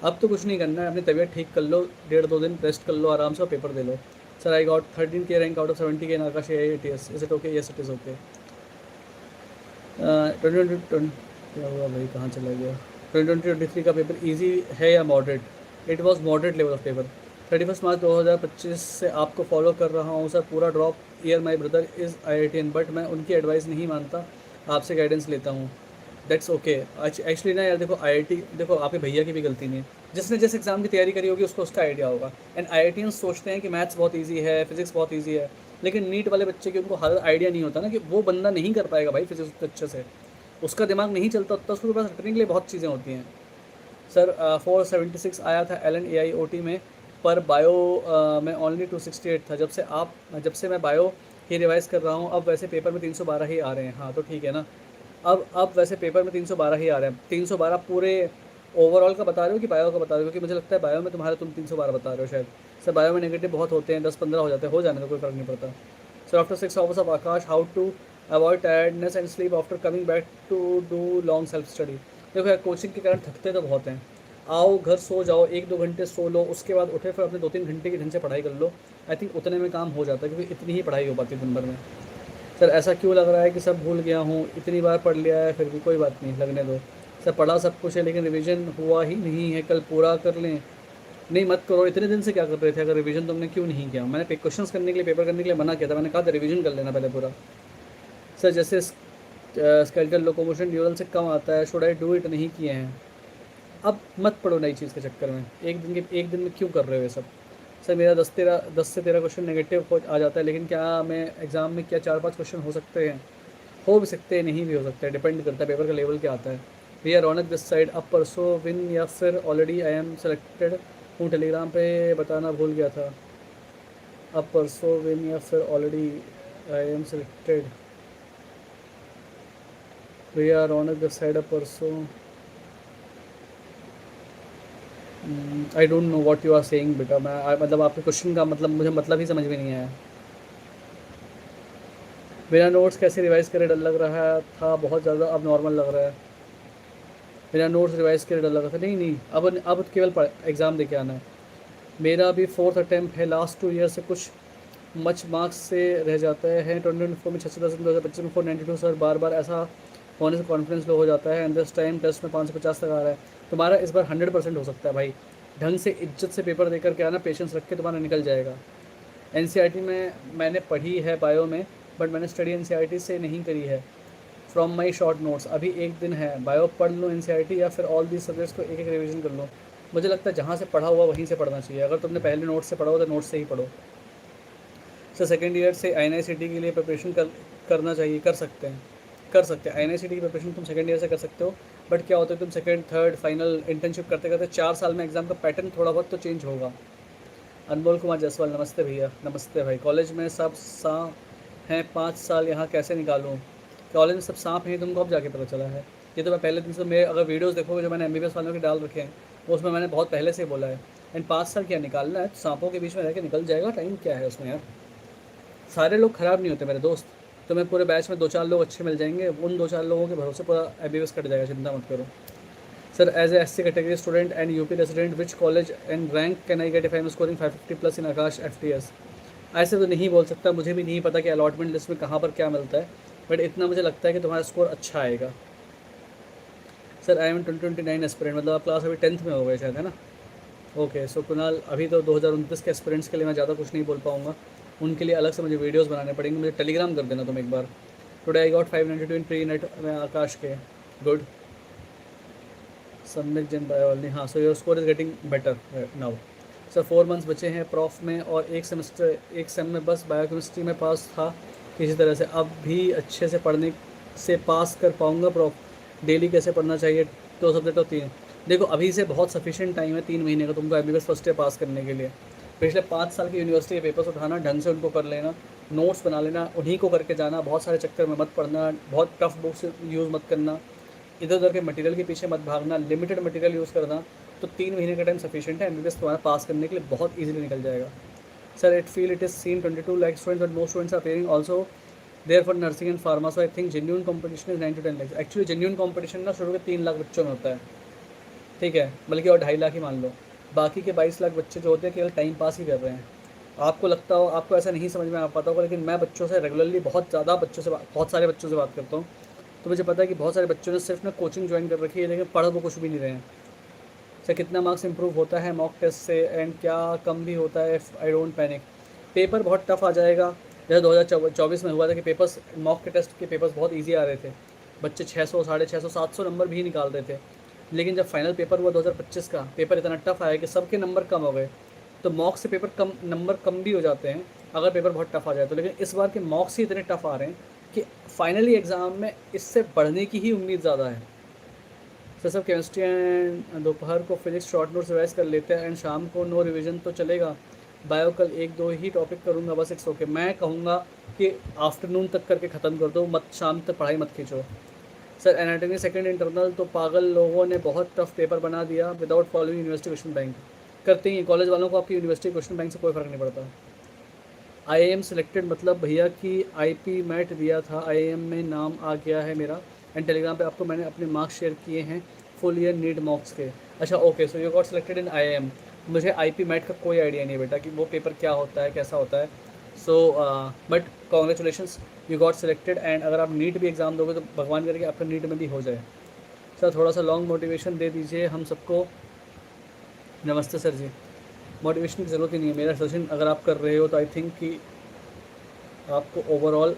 अब तो कुछ नहीं करना है, अपनी तबीयत ठीक कर लो, 1.5-2 दिन रेस्ट कर लो आराम से और paper they low. Sir I got 13K rank out of 70K in Akash AITS, is it okay? Yes it is okay. 2020 क्या हुआ भाई, कहाँ चला गया? 2023 का पेपर इजी है या moderate? It was moderate level of paper. 31 मार्च 2025 से आपको फॉलो कर रहा हूँ सर, पूरा drop year. My brother is IITian but मैं उनकी एडवाइस नहीं मानता, आपसे गाइडेंस लेता हूँ। That's okay. एक्चुअली ना यार देखो, IIT देखो आपके भैया की भी गलती नहीं है, जिसने जिस एग्ज़ाम की तैयारी करी होगी उसको उसका आइडिया होगा। एंड IITians सोचते हैं कि मैथ्स बहुत ईजी है, फिजिक्स बहुत ईजी है, लेकिन नीट वाले बच्चे की उनको हर आइडिया नहीं होता ना कि वो बंदा नहीं कर पाएगा भाई फिजिक्स अच्छे से, उसका दिमाग नहीं चलता उतना, उसके पास रटने के लिए बहुत चीज़ें होती हैं। सर 476 आया था LN AIOT में, पर बायो में ओनली 268 था। जब से मैं बायो ही रिवाइज़ कर रहा हूँ, अब वैसे पेपर में 312 ही आ रहे हैं। हाँ तो ठीक है ना, अब वैसे पेपर में 312 ही आ रहे हैं। 312 पूरे ओवरऑल का बता रहे हो कि बायो का बता रहे हो? क्योंकि मुझे लगता है बायो में तुम 312 बता रहे हो शायद। सर बायो में नेगेटिव बहुत होते हैं, 10-15 हो जाते हैं, हो जाने का कोई फ़र्क नहीं पड़ता। Sir after 6 hours of Aakash, how to avoid tiredness and sleep after coming back to do long self study? देखो यार, कोचिंग के कारण थकते तो बहुत हैं, आओ घर सो जाओ, 1-2 घंटे सो लो, उसके बाद उठे फिर अपने 2-3 घंटे की ढंग से पढ़ाई कर लो। आई थिंक उतने में काम हो जाता है, क्योंकि इतनी ही पढ़ाई हो पाती है दिन भर में। सर ऐसा क्यों लग रहा है कि सब भूल गया हूँ, इतनी बार पढ़ लिया है फिर भी? कोई बात नहीं, लगने दो। सर पढ़ा सब कुछ है लेकिन रिवीजन हुआ ही नहीं है, कल पूरा कर लें? नहीं मत करो, इतने दिन से क्या कर रहे थे? अगर रिवीजन तुमने क्यों नहीं किया? मैंने क्वेश्चंस करने के लिए, पेपर करने के लिए मना किया था, मैंने कहा था रिवीजन कर लेना पहले पूरा। सर जैसे स्केलेटल लोकोमोशन ड्यूरल से कम आता है, शुड आई डू इट? नहीं किए हैं। अब मत पढ़ो नई चीज़ के चक्कर में, एक दिन में क्यों कर रहे हो ये सब? सर मेरा 10 से 13 क्वेश्चन नेगेटिव हो आ जाता है, लेकिन क्या मैं एग्ज़ाम में क्या 4-5 क्वेश्चन हो सकते हैं? हो भी सकते हैं, नहीं भी हो सकते हैं, डिपेंड करता है पेपर का लेवल क्या आता है। भैया रौनक दिस साइड, अब परसों विन या फिर ऑलरेडी आई एम सेलेक्टेड हूँ? टेलीग्राम पे बताना भूल गया था। अब परसों विन या फिर ऑलरेडी आई एम सेलेक्टेड? भैया रौनक दिस साइड, अब परसों, I don't know what you are saying बेटा। मतलब आपके क्वेश्चन का मतलब मुझे मतलब ही समझ में नहीं आया। मेरा नोट्स कैसे रिवाइज़ करे, डर लग रहा था बहुत ज़्यादा, अब नॉर्मल लग रहा है। मेरा नोट्स रिवाइज़ करे डर लग रहा था, नहीं अब केवल एग्ज़ाम दे के आना है। मेरा भी 4th अटैम्प्ट है, लास्ट 2 ईयर से कुछ मच मार्क्स से रह जाता है। 2024 में 610, 2025 में 492 सर, बार बार ऐसा होने से कॉन्फिडेंस लो हो जाता है। एंड दिस टाइम टेस्ट में 550 तक आ रहा है। तुम्हारा इस बार 100% हो सकता है भाई, ढंग से इज्जत से पेपर देकर के आना, पेशेंस रख के तुम्हारा निकल जाएगा। NCERT में मैंने पढ़ी है बायो में, बट मैंने स्टडी NCERT से नहीं करी है। फ्रॉम माई शॉर्ट नोट्स, अभी एक दिन है, बायो पढ़ लो NCERT या फिर ऑल दी सब्जेक्ट्स को एक एक रिवीजन कर लो। मुझे लगता है जहाँ से पढ़ा हुआ वहीं से पढ़ना चाहिए, अगर तुमने पहले नोट्स से पढ़ा हो तो नोट्स से ही पढ़ो। सर सेकेंड ईयर से INICT के लिए प्रिपरेशन करना चाहिए? कर सकते हैं INICT की प्रिपरेशन तुम सेकेंड ईयर से कर सकते हो, बट क्या होता है तुम सेकेंड थर्ड फाइनल इंटर्नशिप करते करते 4 साल में एग्ज़ाम का पैटर्न थोड़ा बहुत तो चेंज होगा। अनमोल कुमार जायसवाल, नमस्ते भैया। नमस्ते भाई। कॉलेज में सब सांप हैं, 5 साल यहाँ कैसे निकालूँ? कॉलेज में सब सांप हैं, तुमको अब जाके पता चला है? ये तो मैं पहले दिन से, मेरे अगर वीडियोस देखोगे जो मैंने MBBS वालों के डाल रखे हैं, उसमें मैंने बहुत पहले से बोला है। एंड 5 साल क्या निकालना है, सांपों के बीच में रह के निकल जाएगा, टाइम क्या है उसमें यार। सारे लोग ख़राब नहीं होते मेरे दोस्त, तुम्हें पूरे बैच में 2-4 लोग अच्छे मिल जाएंगे, उन 2-4 लोगों के भरोसे पूरा MBBS कट जाएगा, चिंता मत करो। Sir as a SC category student and UP resident, which college and rank can I get if I am scoring 550+ in Aakash FTS? ऐसे तो नहीं बोल सकता, मुझे भी नहीं पता कि अलॉटमेंट लिस्ट में कहाँ पर क्या मिलता है, बट इतना मुझे लगता है कि तुम्हारा स्कोर अच्छा आएगा। सर आई एम 2029 एस्पिरेंट, मतलब आप क्लास अभी 10th में हो गए शायद, है ना? ओके। सो कुणाल, अभी तो 2029 के एस्पिरेंट्स के लिए मैं ज़्यादा कुछ नहीं बोल पाऊँगा, उनके लिए अलग से मुझे वीडियोस बनाने पड़ेंगे, मुझे टेलीग्राम कर देना तुम एक बार। Today I got 592 in pre NEET में आकाश के, गुड। सम्यक जन बायोलॉजी, हाँ। So your score is getting better now. Sir 4 months बचे हैं प्रॉफ में और एक सेम में बस बायोकेमिस्ट्री में पास था किसी तरह से, अब भी अच्छे से पढ़ने से पास कर पाऊँगा प्रॉफ? डेली कैसे पढ़ना चाहिए, 2 सब्जेक्ट और 3? देखो अभी से बहुत सफिशिएंट टाइम है, 3 महीने का तुमको MBBS फर्स्ट ईयर पास करने के लिए। पिछले 5 साल की यूनिवर्सिटी के पेपर्स उठाना, ढंग से उनको कर लेना, नोट्स बना लेना, उन्हीं को करके जाना, बहुत सारे चक्कर में मत पढ़ना, बहुत टफ बुक्स यूज़ मत करना, इधर उधर के मटेरियल के पीछे मत भागना, लिमिटेड मटेरियल यूज़ करना। तो 3 महीने का टाइम सफिशिएंट है, MBBS तुम्हारा पास करने के लिए बहुत ईजिली निकल जाएगा। Sir it is seen 22 lakh students but most students are appearing also there for nursing and pharma, so I think genuine competition is 9 to 10 lakh. Actually genuine competition ना शुरू के 3 लाख बच्चों में होता है, ठीक है, बल्कि और 2.5 लाख ही मान लो। बाकी के 22 लाख बच्चे जो होते हैं केवल टाइम पास ही कर रहे हैं। आपको लगता हो, आपको ऐसा नहीं समझ में आ पाता होगा, लेकिन मैं बच्चों से रेगुलरली बहुत ज़्यादा बच्चों से बहुत सारे बच्चों से बात करता हूँ, तो मुझे पता है कि बहुत सारे बच्चों ने सिर्फ ना कोचिंग ज्वाइन कर रखी है, लेकिन पढ़ वो कुछ भी नहीं रहे हैं। सर कितना मार्क्स इंप्रूव होता है मॉक टेस्ट से, एंड क्या कम भी होता है? I don't panic. पेपर बहुत टफ आ जाएगा, जैसे 2024 में हुआ था कि पेपर्स, मॉक के टेस्ट के पेपर्स बहुत ईजी आ रहे थे, बच्चे 600, 650, 700 नंबर भी निकाल रहे थे। लेकिन जब फाइनल पेपर हुआ 2025 का, पेपर इतना टफ आया कि सबके नंबर कम हो गए। तो मॉक से पेपर कम, नंबर कम भी हो जाते हैं अगर पेपर बहुत टफ आ जाए तो। लेकिन इस बार के मॉक्स ही इतने टफ आ रहे हैं कि फाइनली एग्ज़ाम में इससे बढ़ने की ही उम्मीद ज़्यादा है। सर सब केमिस्ट्री एंड दोपहर को फिजिक्स शॉर्ट नोट्स रिवाइज कर लेते हैं, एंड शाम को नो रिवीजन तो चलेगा? बायो कल 1-2 ही टॉपिक करूँगा बस, इट्स ओके। मैं कहूँगा कि आफ्टरनून तक करके ख़त्म कर दो, मत शाम तक पढ़ाई मत खींचो। सर एनाटॉमी सेकंड इंटरनल तो पागल लोगों ने बहुत टफ पेपर बना दिया without following university question bank. करते ही कॉलेज वालों को आपकी यूनिवर्सिटी क्वेश्चन बैंक से कोई फ़र्क नहीं पड़ता। आईआईएम सिलेक्टेड मतलब भैया की आईपी मैट दिया था, आईआईएम में नाम आ गया है मेरा, एंड टेलीग्राम पे आपको मैंने अपने मार्क्स शेयर किए हैं फुल ईयर नीड मॉक्स के। अच्छा okay, so you got selected in IIM. मुझे आईपी मैट का कोई आइडिया नहीं है बेटा कि वो पेपर क्या होता है, कैसा होता है। So but congratulations, you got selected, and अगर आप नीट भी एग्ज़ाम दोगे तो भगवान करके आपका नीट में भी हो जाए। सर थोड़ा सा लॉन्ग मोटिवेशन दे दीजिए हम सबको। नमस्ते सर जी, मोटिवेशन की ज़रूरत ही नहीं है। मेरा सजेशन अगर आप कर रहे हो तो आई थिंक कि आपको ओवरऑल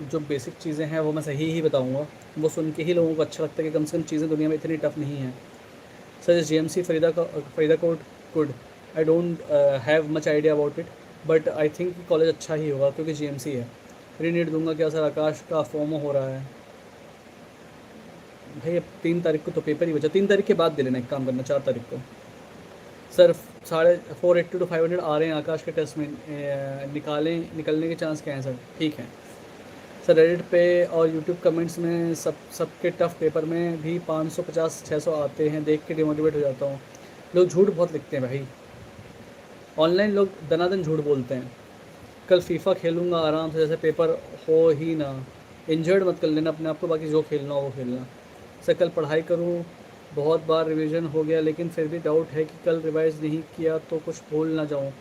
जो बेसिक चीज़ें हैं वो मैं सही ही बताऊंगा, वो सुन के ही लोगों को अच्छा लगता है कि कम से कम चीज़ें दुनिया में इतनी टफ नहीं हैं। Sir GMC Faridkot good, I don't have much idea about it, but I think college अच्छा ही होगा क्योंकि जीएमसी है। रीनीट दूंगा क्या सर? आकाश का फॉर्म हो रहा है भाई, अब 3 तारीख को तो पेपर ही बचा, 3 तारीख के बाद दे लेना, एक काम करना 4 तारीख को। सर 480 to 500 आ रहे हैं आकाश के टेस्ट में, निकलने के चांस क्या हैं सर? ठीक है सर। रेडिट पे और यूट्यूब कमेंट्स में सबके टफ़ पेपर में भी 550-600 आते हैं, देख के डिमोटिवेट हो जाता हूँ। लोग झूठ बहुत लिखते हैं भाई, ऑनलाइन लोग दनादन झूठ बोलते हैं। कल फीफा खेलूँगा आराम से, जैसे पेपर हो ही ना। इंजर्ड मत कर लेना अपने आप को, बाकी जो खेलना हो वो खेलना। सर कल पढ़ाई करूँ, बहुत बार रिवीजन हो गया लेकिन फिर भी डाउट है कि कल रिवाइज़ नहीं किया तो कुछ भूल ना जाऊँ।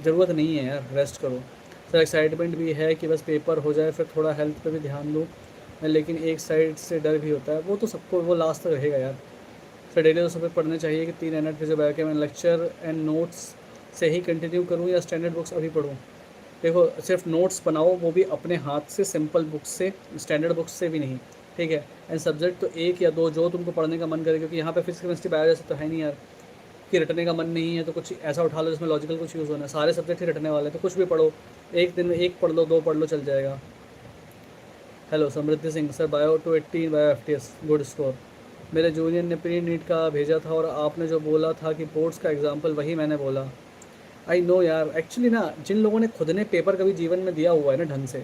ज़रूरत नहीं है यार, रेस्ट करो। सर एक्साइटमेंट भी है कि बस पेपर हो जाए, फिर थोड़ा हेल्थ पे भी ध्यान दूँ, लेकिन एक साइड से डर भी होता है। वो तो सबको, वो लास्ट तक रहेगा यार। सर डेली तो सब पढ़ने चाहिए कि 3 एनएट फिजिक्स बायो में लेक्चर एंड नोट्स से ही कंटिन्यू करूँ या स्टैंडर्ड बुक्स अभी पढ़ूँ? देखो सिर्फ नोट्स बनाओ, वो भी अपने हाथ से, सिंपल बुक्स से, स्टैंडर्ड बुक्स से भी नहीं, ठीक है। एंड सब्जेक्ट तो 1 या 2 जो तुमको पढ़ने का मन करे, क्योंकि यहाँ पे फिजिक्स केमिस्ट्री बायो जैसे तो है नहीं यार कि रटने का मन नहीं है तो कुछ ऐसा उठा लो जिसमें लॉजिकल कुछ यूज़ होना है। सारे सब्जेक्ट ही रटने वाले हैं, तो कुछ भी पढ़ो, एक दिन में 1 पढ़ लो, 2 पढ़ लो, चल जाएगा। Hello Samriddhi Singh, sir bio 280 bio FTS good score. मेरे जूनियर ने प्री नीट का भेजा था और आपने जो बोला था कि बोर्ड्स का एग्जाम्पल, वही मैंने बोला। आई नो यार, एक्चुअली ना जिन लोगों ने खुद ने पेपर कभी जीवन में दिया हुआ है ना ढंग से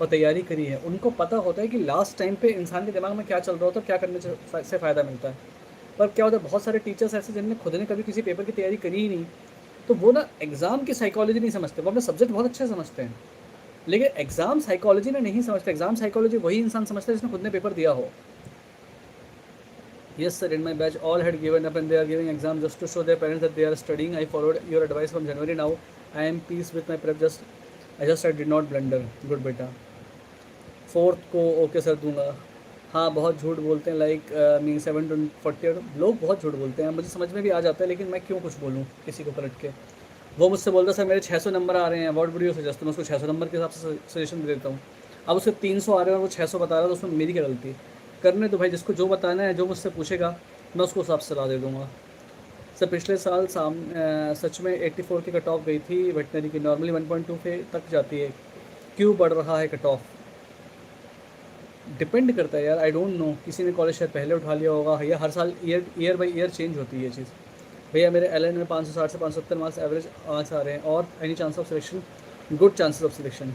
और तैयारी करी है, उनको पता होता है कि लास्ट टाइम पे इंसान के दिमाग में क्या चल रहा होता है, क्या करने से फ़ायदा मिलता है। पर क्या होता है, बहुत सारे टीचर्स ऐसे जिनने खुद ने कभी किसी पेपर की तैयारी करी ही नहीं, तो वो ना एग्ज़ाम की साइकोलॉजी नहीं समझते। वो अपने सब्जेक्ट बहुत अच्छे समझते हैं, लेकिन एग्ज़ाम साइकोलॉजी ने नहीं समझते। एग्ज़ाम साइकोलॉजी वही इंसान समझता है जिसने खुद ने पेपर दिया हो। Yes sir, in my batch all had given up and they are giving exam just to show their parents that they are studying. I followed your advice from January. Now I am peace with my prep. I did not blunder. Good बेटा। 4th को okay sir दूंगा। हाँ बहुत झूठ बोलते हैं, like mean 7 to 40 लोग बहुत झूठ बोलते हैं, मुझे समझ में भी आ जाता है, लेकिन मैं क्यों कुछ बोलूँ किसी को पलट के। वो मुझसे बोलता सर मेरे 600 नंबर आ रहे हैं, व्हाट वुड यू सजेस्ट? मैं उसको 600 नंबर के हिसाब से सजेशन दे देता हूँ। अब उसके 300 आ रहे हैं और वो 600 बता रहा है, तो उसमें मेरी क्या गलती? करने तो भाई, जिसको जो बताना है, जो मुझसे पूछेगा मैं उसको हिसाब से सलाह दे दूँगा। सर पिछले साल सच में 84 की कट ऑफ गई थी वेटनरी की, नॉर्मली 1.2 पे तक जाती है, क्यों बढ़ रहा है कट ऑफ? डिपेंड करता है यार, आई डोंट नो, किसी ने कॉलेज शायद पहले उठा लिया होगा, या हर साल ईयर बाई ईयर चेंज होती है ये चीज़। भैया मेरे एल में 560 से 570 मार्क्स एवरेज मार्क्स आ रहे हैं, और any chance of selection? Good chances of selection.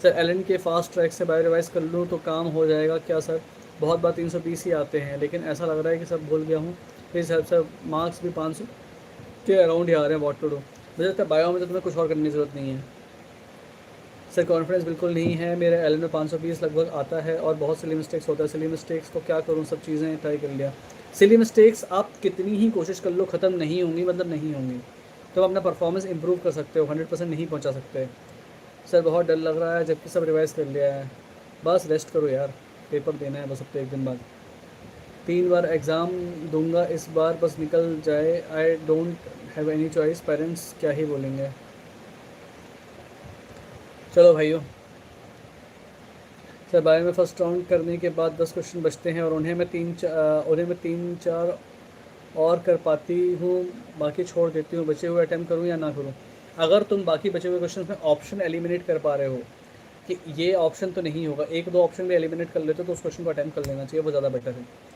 Sir L के फास्ट ट्रैक से बायो रिवाइज कर लूँ तो काम हो जाएगा क्या सर? बहुत बार 320 ही आते हैं, लेकिन ऐसा लग रहा है कि सब भूल गया हूँ, प्लीज़ हेल्प सर। मार्क्स भी 500 के अराउंड ही आ रहे हैं, व्हाट टू डू? मुझे लगता है बायो में तो तुम्हें कुछ और करने की ज़रूरत नहीं है। सर कॉन्फिडेंस बिल्कुल नहीं है, मेरे एल में 520 लगभग आता है और बहुत सिली मिस्टेक्स होता है। सिली मिस्टेक्स को क्या करूँ, सब चीज़ें ट्राई कर लिया। सिली मिस्टेक्स आप कितनी ही कोशिश कर लो ख़त्म नहीं होंगी, मतलब नहीं होंगी। तो अपना परफॉर्मेंस इंप्रूव कर सकते हो, 100% नहीं पहुंचा सकते। सर बहुत डर लग रहा है जबकि सब रिवाइज कर लिया है। बस रेस्ट करो यार, पेपर देना है बस अब तो एक दिन बाद। 3 बार एग्ज़ाम दूंगा इस बार, बस निकल जाए। आई don't have any choice, parents क्या ही बोलेंगे। चलो भाइयों, सर बायो में फर्स्ट राउंड करने के बाद 10 क्वेश्चन बचते हैं और उन्हें मैं 3-4 और कर पाती हूँ, बाकी छोड़ देती हूँ। बचे हुए अटैम्प्ट करूँ या ना करूँ? अगर तुम बाकी बचे हुए क्वेश्चन में ऑप्शन एलिमिनेट कर पा रहे हो कि ये ऑप्शन तो नहीं होगा, 1-2 ऑप्शन भी एलिमिनेट कर लेते हो तो उस क्वेश्चन को अटैम्प्ट कर लेना चाहिए, वो ज़्यादा बेटर है।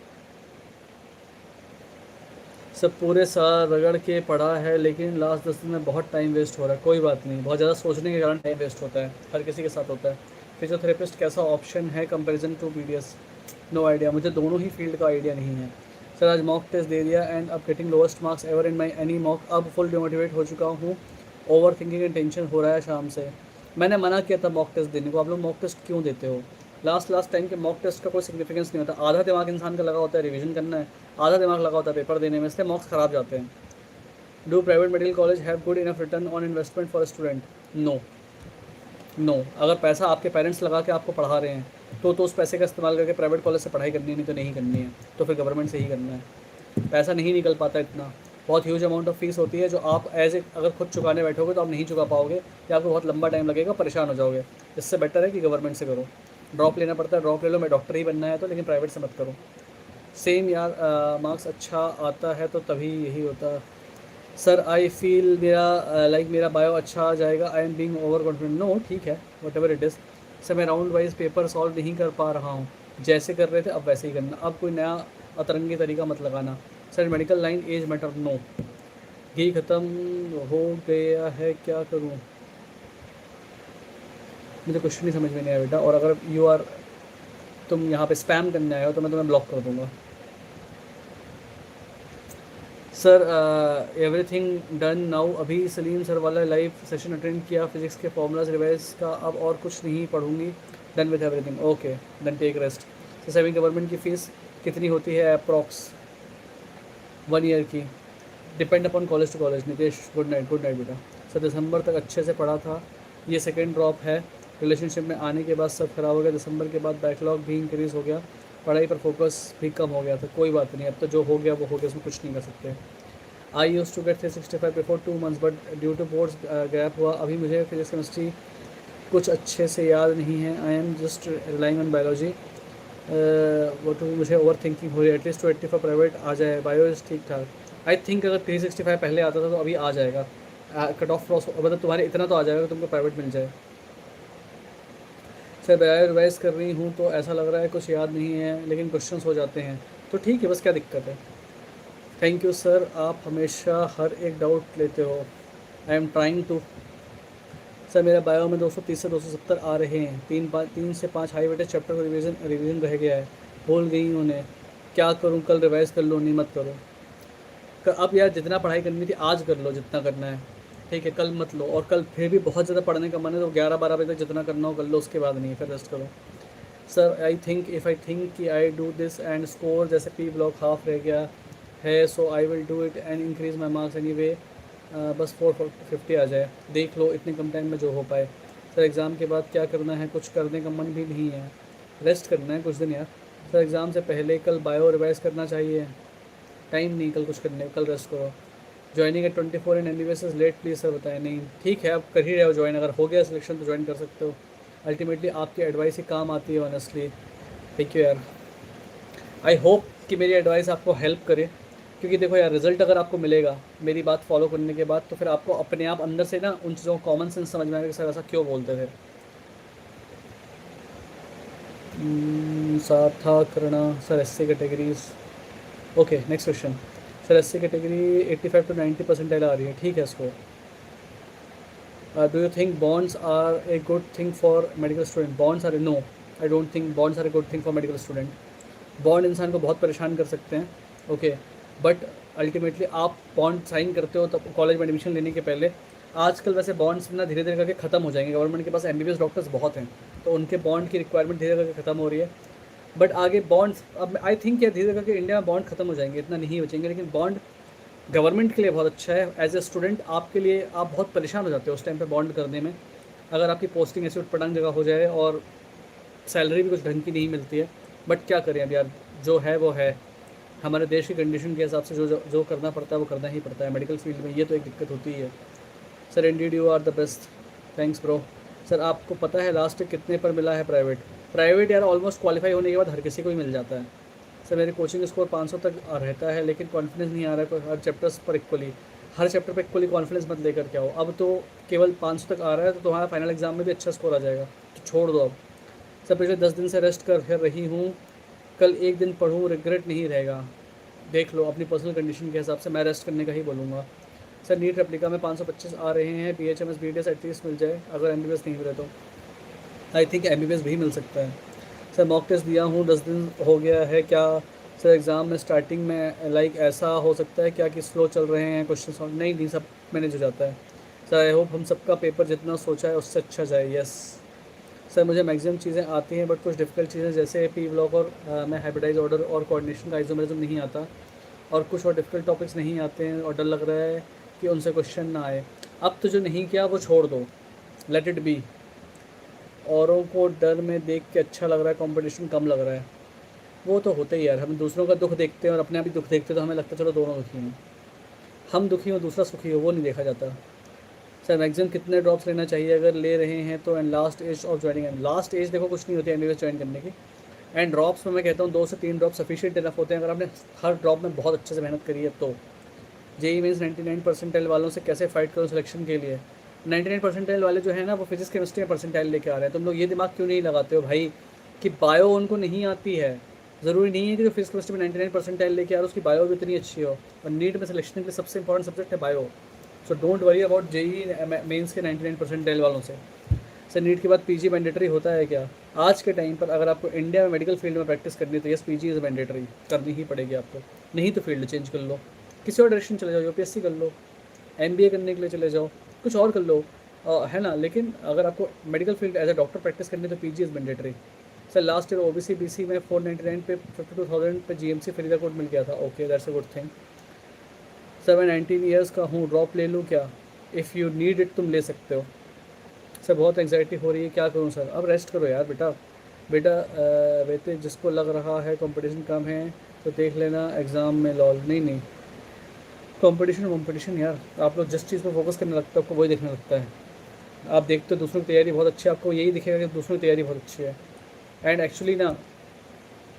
सब पूरे साल रगड़ के पढ़ा है लेकिन लास्ट 10 दिन में बहुत टाइम वेस्ट हो रहा है। कोई बात नहीं, बहुत ज़्यादा सोचने के कारण टाइम वेस्ट होता है, हर किसी के साथ होता है। फिजियोथेरेपिस्ट कैसा ऑप्शन है comparison to BDS? No idea, मुझे दोनों ही फील्ड का आइडिया नहीं है। सर आज मॉक टेस्ट दे दिया एंड अब getting lowest marks ever in my any mock. अब फुल डिमोटिवेट हो चुका हूँ, ओवर थिंकिंग एंड टेंशन हो रहा है शाम से। मैंने मना किया था मॉक टेस्ट देने को, आप लोग मॉक टेस्ट क्यों देते हो? लास्ट टाइम के मॉक टेस्ट का कोई सिग्निफिकेंस नहीं होता। आधा दिमाग इंसान का लगा होता है रिवीजन करना है, आधा दिमाग लगा होता है पेपर देने में, इसलिए मॉक्स ख़राब जाते हैं। Do private medical college have good enough return on investment for student? No no. अगर पैसा आपके पेरेंट्स लगा के आपको पढ़ा रहे हैं तो उस पैसे का इस्तेमाल करके प्राइवेट कॉलेज से पढ़ाई करनी है, नहीं तो नहीं करनी है, तो फिर गवर्नमेंट से ही करना है। पैसा नहीं निकल पाता इतना, बहुत ह्यूज अमाउंट ऑफ फीस होती है जो आप एज ए अगर खुद चुकाने बैठोगे तो आप नहीं चुका पाओगे या आपको बहुत लंबा टाइम लगेगा, परेशान हो जाओगे। इससे बेटर है कि गवर्नमेंट से करो। ड्रॉप लेना पड़ता है, ड्रॉप ले लो, मैं डॉक्टर ही बनना है तो, लेकिन प्राइवेट से मत करो। सेम यार, मार्क्स अच्छा आता है तो तभी यही होता। सर आई फील मेरा लाइक मेरा बायो अच्छा आ जाएगा, I am being over confident. No ठीक है, whatever it is. Sir मैं राउंड वाइज पेपर सॉल्व नहीं कर पा रहा हूँ, जैसे कर रहे थे अब वैसे ही करना, अब कोई नया अतरंगी तरीका मत लगाना। Sir medical line as matter? No. घी ख़त्म हो गया है, क्या करूँ? मुझे कुछ नहीं समझ में नहीं आया बेटा, और अगर तुम यहाँ पे स्पैम करने आए हो तो मैं तुम्हें ब्लॉक कर दूँगा। Sir everything done now. अभी सलीम सर वाला लाइव सेशन अटेंड किया, फिजिक्स के फॉर्मूलाज रिवाइज का, अब और कुछ नहीं पढ़ूंगी। Done with everything, okay then take rest. Sir semi government की फ़ीस कितनी होती है अप्रॉक्स 1 ईयर की? Depend upon college to college. Nitesh good night बेटा। सर दिसंबर तक अच्छे से पढ़ा था, ये सेकेंड ड्रॉप है, रिलेशनशिप में आने के बाद सब खराब हो गया, दिसंबर के बाद बैकलॉग भी इंक्रीज़ हो गया, पढ़ाई पर फोकस भी कम हो गया था। कोई बात नहीं, अब तो जो हो गया वो हो गया, उसमें कुछ नहीं कर सकते। I used to get 365 before 2 months but due to boards gap हुआ। अभी मुझे फिजिक्स केमिस्ट्री कुछ अच्छे से याद नहीं है, I am just relying on biology. वो तो मुझे ओवर थिंकिंग हो रही है। एटलीस्ट 285 प्राइवेट आ जाए, बायो इज ठीक ठाक। आई थिंक अगर 365 पहले आता था तो अभी आ जाएगा, कट ऑफ क्रॉस मतलब तुम्हारे इतना तो आ जाएगा कि तुमको प्राइवेट मिल जाए। सर बायो रिवाइज कर रही हूँ तो ऐसा लग रहा है कुछ याद नहीं है लेकिन क्वेश्चंस हो जाते हैं, तो ठीक है, बस क्या दिक्कत है। थैंक यू सर, आप हमेशा हर एक डाउट लेते हो। I am trying to. Sir मेरे बायो में 230 से 270 आ रहे हैं, 3 से 5 हाई वेटेज चैप्टर का रिवीजन रह गया है, भूल गई उन्हें, क्या करूँ? कल रिवाइज़ कर लो, नहीं मत करो। अब यार जितना पढ़ाई करनी थी आज कर लो, जितना करना है, ठीक है, कल मत लो। और कल फिर भी बहुत ज़्यादा पढ़ने का मन है तो 11-12 बजे तक जितना करना हो कर लो, उसके बाद नहीं, फिर रेस्ट करो। सर आई थिंक कि I do this and score, जैसे P ब्लॉक हाफ रह गया है, so I will do it and increase my marks anyway, बस 450 आ जाए, देख लो इतने कम टाइम में जो हो पाए। सर एग्ज़ाम के बाद क्या करना है? कुछ करने का मन भी नहीं है, रेस्ट करना है कुछ दिन यार। सर एग्ज़ाम से पहले कल बायो रिवाइज़ करना चाहिए, टाइम नहीं कल कुछ करने, कल रेस्ट करो। Joining at 24 in any basis late please sir बताएं। नहीं ठीक है, आप कर ही रहे हो ज्वाइन, अगर हो गया सिलेक्शन तो ज्वाइन कर सकते हो। अल्टीमेटली आपकी एडवाइस ही काम आती है ऑनेस्टली। थैंक यू यार, आई होप कि मेरी एडवाइस आपको हेल्प करे, क्योंकि देखो यार रिजल्ट अगर आपको मिलेगा मेरी बात फॉलो करने के बाद तो फिर आपको अपने आप अंदर से ना उन चीज़ों को कॉमन सेंस समझ में आएगा कि सर ऐसा क्यों बोलते थे। साथा करना sir SC categories, okay next question. Sir SC category 85 to 90 percentile आ रही है, ठीक है score. Do you think bonds are a good thing for medical student? Bonds are no, I don't think bonds are a good thing for medical student. Bond इंसान को बहुत परेशान कर सकते हैं, ओके, बट अल्टीमेटली आप बॉन्ड साइन करते हो तब कॉलेज में एडमिशन लेने के पहले आजकल वैसे बॉन्ड्स ना धीरे धीरे करके ख़त्म हो जाएंगे, गवर्नमेंट के पास एमबीबीएस डॉक्टर्स बहुत हैं, तो उनके बॉन्ड की रिक्वायरमेंट धीरे करके ख़त्म हो रही है। बट आगे बॉन्ड्स अब आई थिंक या धीरे करके इंडिया में बॉन्ड खत्म हो जाएंगे, इतना नहीं बचेंगे, लेकिन बॉन्ड गवर्नमेंट के लिए बहुत अच्छा है। एज ए स्टूडेंट आपके लिए आप बहुत परेशान हो जाते हो उस टाइम पे बॉन्ड करने में, अगर आपकी पोस्टिंग ऐसी उटपटांग जगह हो जाए और सैलरी भी कुछ ढंग की नहीं मिलती है। बट क्या करें अब यार, जो है वो है, हमारे देश की कंडीशन के हिसाब से जो करना पड़ता है वो करना ही पड़ता है। मेडिकल फील्ड में ये तो एक दिक्कत होती ही है। Sir indeed you are the best, thanks bro. Sir आपको पता है लास्ट कितने पर मिला है प्राइवेट? प्राइवेट यार ऑलमोस्ट क्वालिफाई होने के बाद हर किसी को ही मिल जाता है। सर मेरी कोचिंग स्कोर 500 तक रहता है, लेकिन कॉन्फिडेंस नहीं आ रहा है हर चैप्टर्स पर इक्वली। हर चैप्टर पर इक्वली कॉन्फिडेंस मत लेकर के आओ। अब तो केवल 500 तक आ रहा है तो तुम्हारा फाइनल एग्जाम में भी अच्छा स्कोर आ जाएगा, तो छोड़ दो अब। सर पिछले 10 दिन से रेस्ट कर रही हूँ, कल एक दिन पढ़ूँ रिग्रेट नहीं रहेगा। देख लो अपनी पर्सनल कंडीशन के हिसाब से, मैं रेस्ट करने का ही बोलूँगा। सर नीट रेप्लिका में 525 आ रहे हैं, BHMS BDS एटलीस्ट मिल जाए, अगर MBBS नहीं मिले तो आई थिंक MBBS भी मिल सकता है। सर मॉक टेस्ट दिया हूँ 10 दिन हो गया है, क्या सर एग्ज़ाम में स्टार्टिंग में लाइक ऐसा हो सकता है क्या कि स्लो चल रहे हैं क्वेश्चन सॉल्व? नहीं सब मैनेज हो जाता है। सर आई होप हम सबका पेपर जितना सोचा है उससे अच्छा जाए। यस सर मुझे मैक्सिमम चीज़ें आती हैं, बट कुछ डिफ़िकल्ट चीज़ें जैसे पी ब्लॉक और मैं हाइब्रिडाइज ऑर्डर और कोऑर्डिनेशन का आइसोमेरिज्म नहीं आता, और कुछ और डिफ़िकल्ट टॉपिक्स नहीं आते हैं और डर लग रहा है कि उनसे क्वेश्चन ना आए। अब तो जो नहीं किया वो छोड़ दो, लेट इट बी। औरों को डर में देख के अच्छा लग रहा है, कंपटीशन कम लग रहा है, वो तो होता ही यार। हम दूसरों का दुख देखते हैं और अपने आप ही दुख देखते हैं, तो हमें लगता है चलो दोनों दुखी हैं। हम दुखी हो दूसरा सुखी हो वो नहीं देखा जाता। सर मैक्सिमम कितने ड्रॉप्स लेना चाहिए अगर ले रहे हैं तो? And last age of joining? And last age देखो कुछ नहीं होती है MBBS ज्वाइन करने की। एंड ड्रॉप्स में मैं कहता हूँ 2 से 3 ड्रॉप सफिशिएंट इनफ होते हैं, अगर आपने हर ड्रॉप में बहुत अच्छे से मेहनत करी है तो। जेई मीन्स 99 परसेंटाइल वालों से कैसे फाइट करो सिलेक्शन के लिए? 99 परसेंटाइल वाले जो है ना वो फिजिक्स केमिस्ट्री में परसेंटाइल लेके आ रहे हैं। तुम लोग ये दिमाग क्यों नहीं लगाते हो भाई कि बायो उनको नहीं आती है? ज़रूरी नहीं है कि जो फिजिक्स केमिस्ट्री में 99 परसेंटाइल लेके आ रहा है उसकी बायो भी इतनी अच्छी हो। और नीट में सिलेक्शन के लिए सबसे इंपॉर्टेंट सब्जेक्ट है bio. So don't worry about JEE Mains के 99 परसेंटाइल वालों से। सर नीट के बाद पीजी मैंडेटरी होता है क्या? आज के टाइम पर अगर आपको इंडिया में मेडिकल फील्ड में प्रैक्टिस करनी है तो यस पीजी इज़ मैंडेटरी, करनी ही पड़ेगी आपको। नहीं तो फील्ड चेंज कर लो, किसी और डायरेक्शन चले जाओ, UPSC कर लो, MBA करने के लिए चले जाओ, कुछ और कर लो, है ना। लेकिन अगर आपको medical field as a doctor practice करनी है तो PG is mandatory. Sir last year OBC BC में 499 पे 52,000 पे GMC फरीदाकोट मिल गया था। Okay that's a good thing. Sir मैं 19 ईयर्स का हूँ, ड्रॉप ले लूँ क्या? इफ़ यू नीड इट तुम ले सकते हो। सर बहुत एंग्जाइटी हो रही है, क्या करूँ सर? अब रेस्ट करो यार बेटा। बेटे जिसको लग रहा है कंपटीशन कम है तो देख लेना एग्ज़ाम में लॉल। नहीं कंपटीशन यार, आप लोग जिस चीज़ पर फोकस करने लगता है आपको वही देखने लगता है। आप देखते हो दूसरों की तैयारी बहुत अच्छी है, आपको यही दिखेगा कि दूसरों की तैयारी बहुत अच्छी है। एंड एक्चुअली ना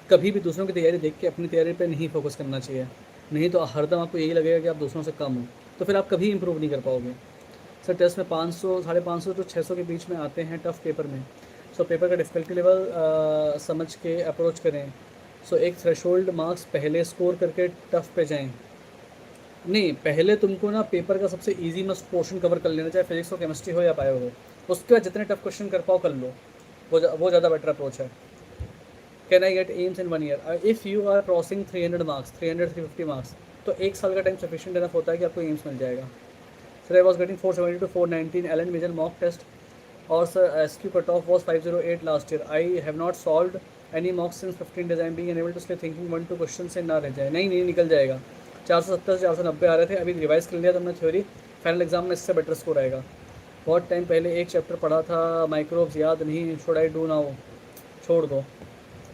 कभी भी दूसरों की तैयारी देख के अपनी तैयारी पे नहीं फोकस करना चाहिए, नहीं तो हरदम आपको यही लगेगा कि आप दूसरों से कम हो, तो फिर आप कभी इंप्रूव नहीं कर पाओगे। सर टेस्ट में 500 550 to 600 के बीच में आते हैं टफ़ पेपर में। सो पेपर का डिफ़िकल्टी लेवल समझ के अप्रोच करें। सो एक थ्रेशोल्ड मार्क्स पहले स्कोर करके टफ़ पे जाएं। नहीं, पहले तुमको ना पेपर का सबसे इजी मस्ट पोर्शन कवर कर लेना, चाहे फिजिक्स हो केमिस्ट्री हो या बायो हो। उसके बाद जितने टफ क्वेश्चन कर पाओ कर लो, वो ज़्यादा बेटर अप्रोच है। Can I get AIIMS in 1 year? If you are crossing 300 marks 350 marks तो 1 साल का टाइम सफिशिएंट इनफ होता है कि आपको एम्स मिल जाएगा। Sir I was getting 470 to 419 Allen major mock test, और sir SQ cut off was 508 last year. I have not solve any mocks since 15 days. I am being unable to sleep thinking 1-2 question से ना रह जाए। नहीं निकल जाएगा। 470 से 490 आ रहे थे, अभी रिवाइज कर लिया तो हमने थ्योरी, फाइनल एग्जाम में इससे बेटर स्कोर आएगा। बहुत टाइम पहले एक चैप्टर पढ़ा था माइक्रोब्स, याद नहीं, शुड आई डू नाउ? छोड़ दो।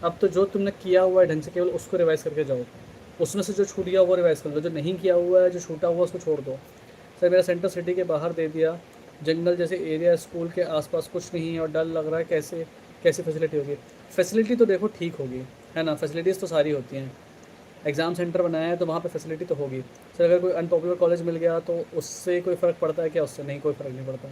अब तो जो तुमने किया हुआ है ढंग से केवल उसको रिवाइज करके जाओ, उसमें से जो छूट गया वो रिवाइज कर लो, जो नहीं किया हुआ है, जो छूटा हुआ उसको छोड़ दो। सर मेरा सेंटर सिटी के बाहर दे दिया, जंगल जैसे एरिया, स्कूल के आसपास कुछ नहीं है और डर लग रहा है, कैसे फैसिलिटी होगी? फैसिलिटी तो देखो ठीक होगी, है ना, फैसिलिटीज़ तो सारी होती हैं। एग्ज़ाम सेंटर बनाया है तो वहाँ पे फैसिलिटी तो होगी। सर अगर कोई अनपॉपुलर कॉलेज मिल गया तो उससे कोई फ़र्क पड़ता है क्या? उससे नहीं, कोई फ़र्क नहीं पड़ता।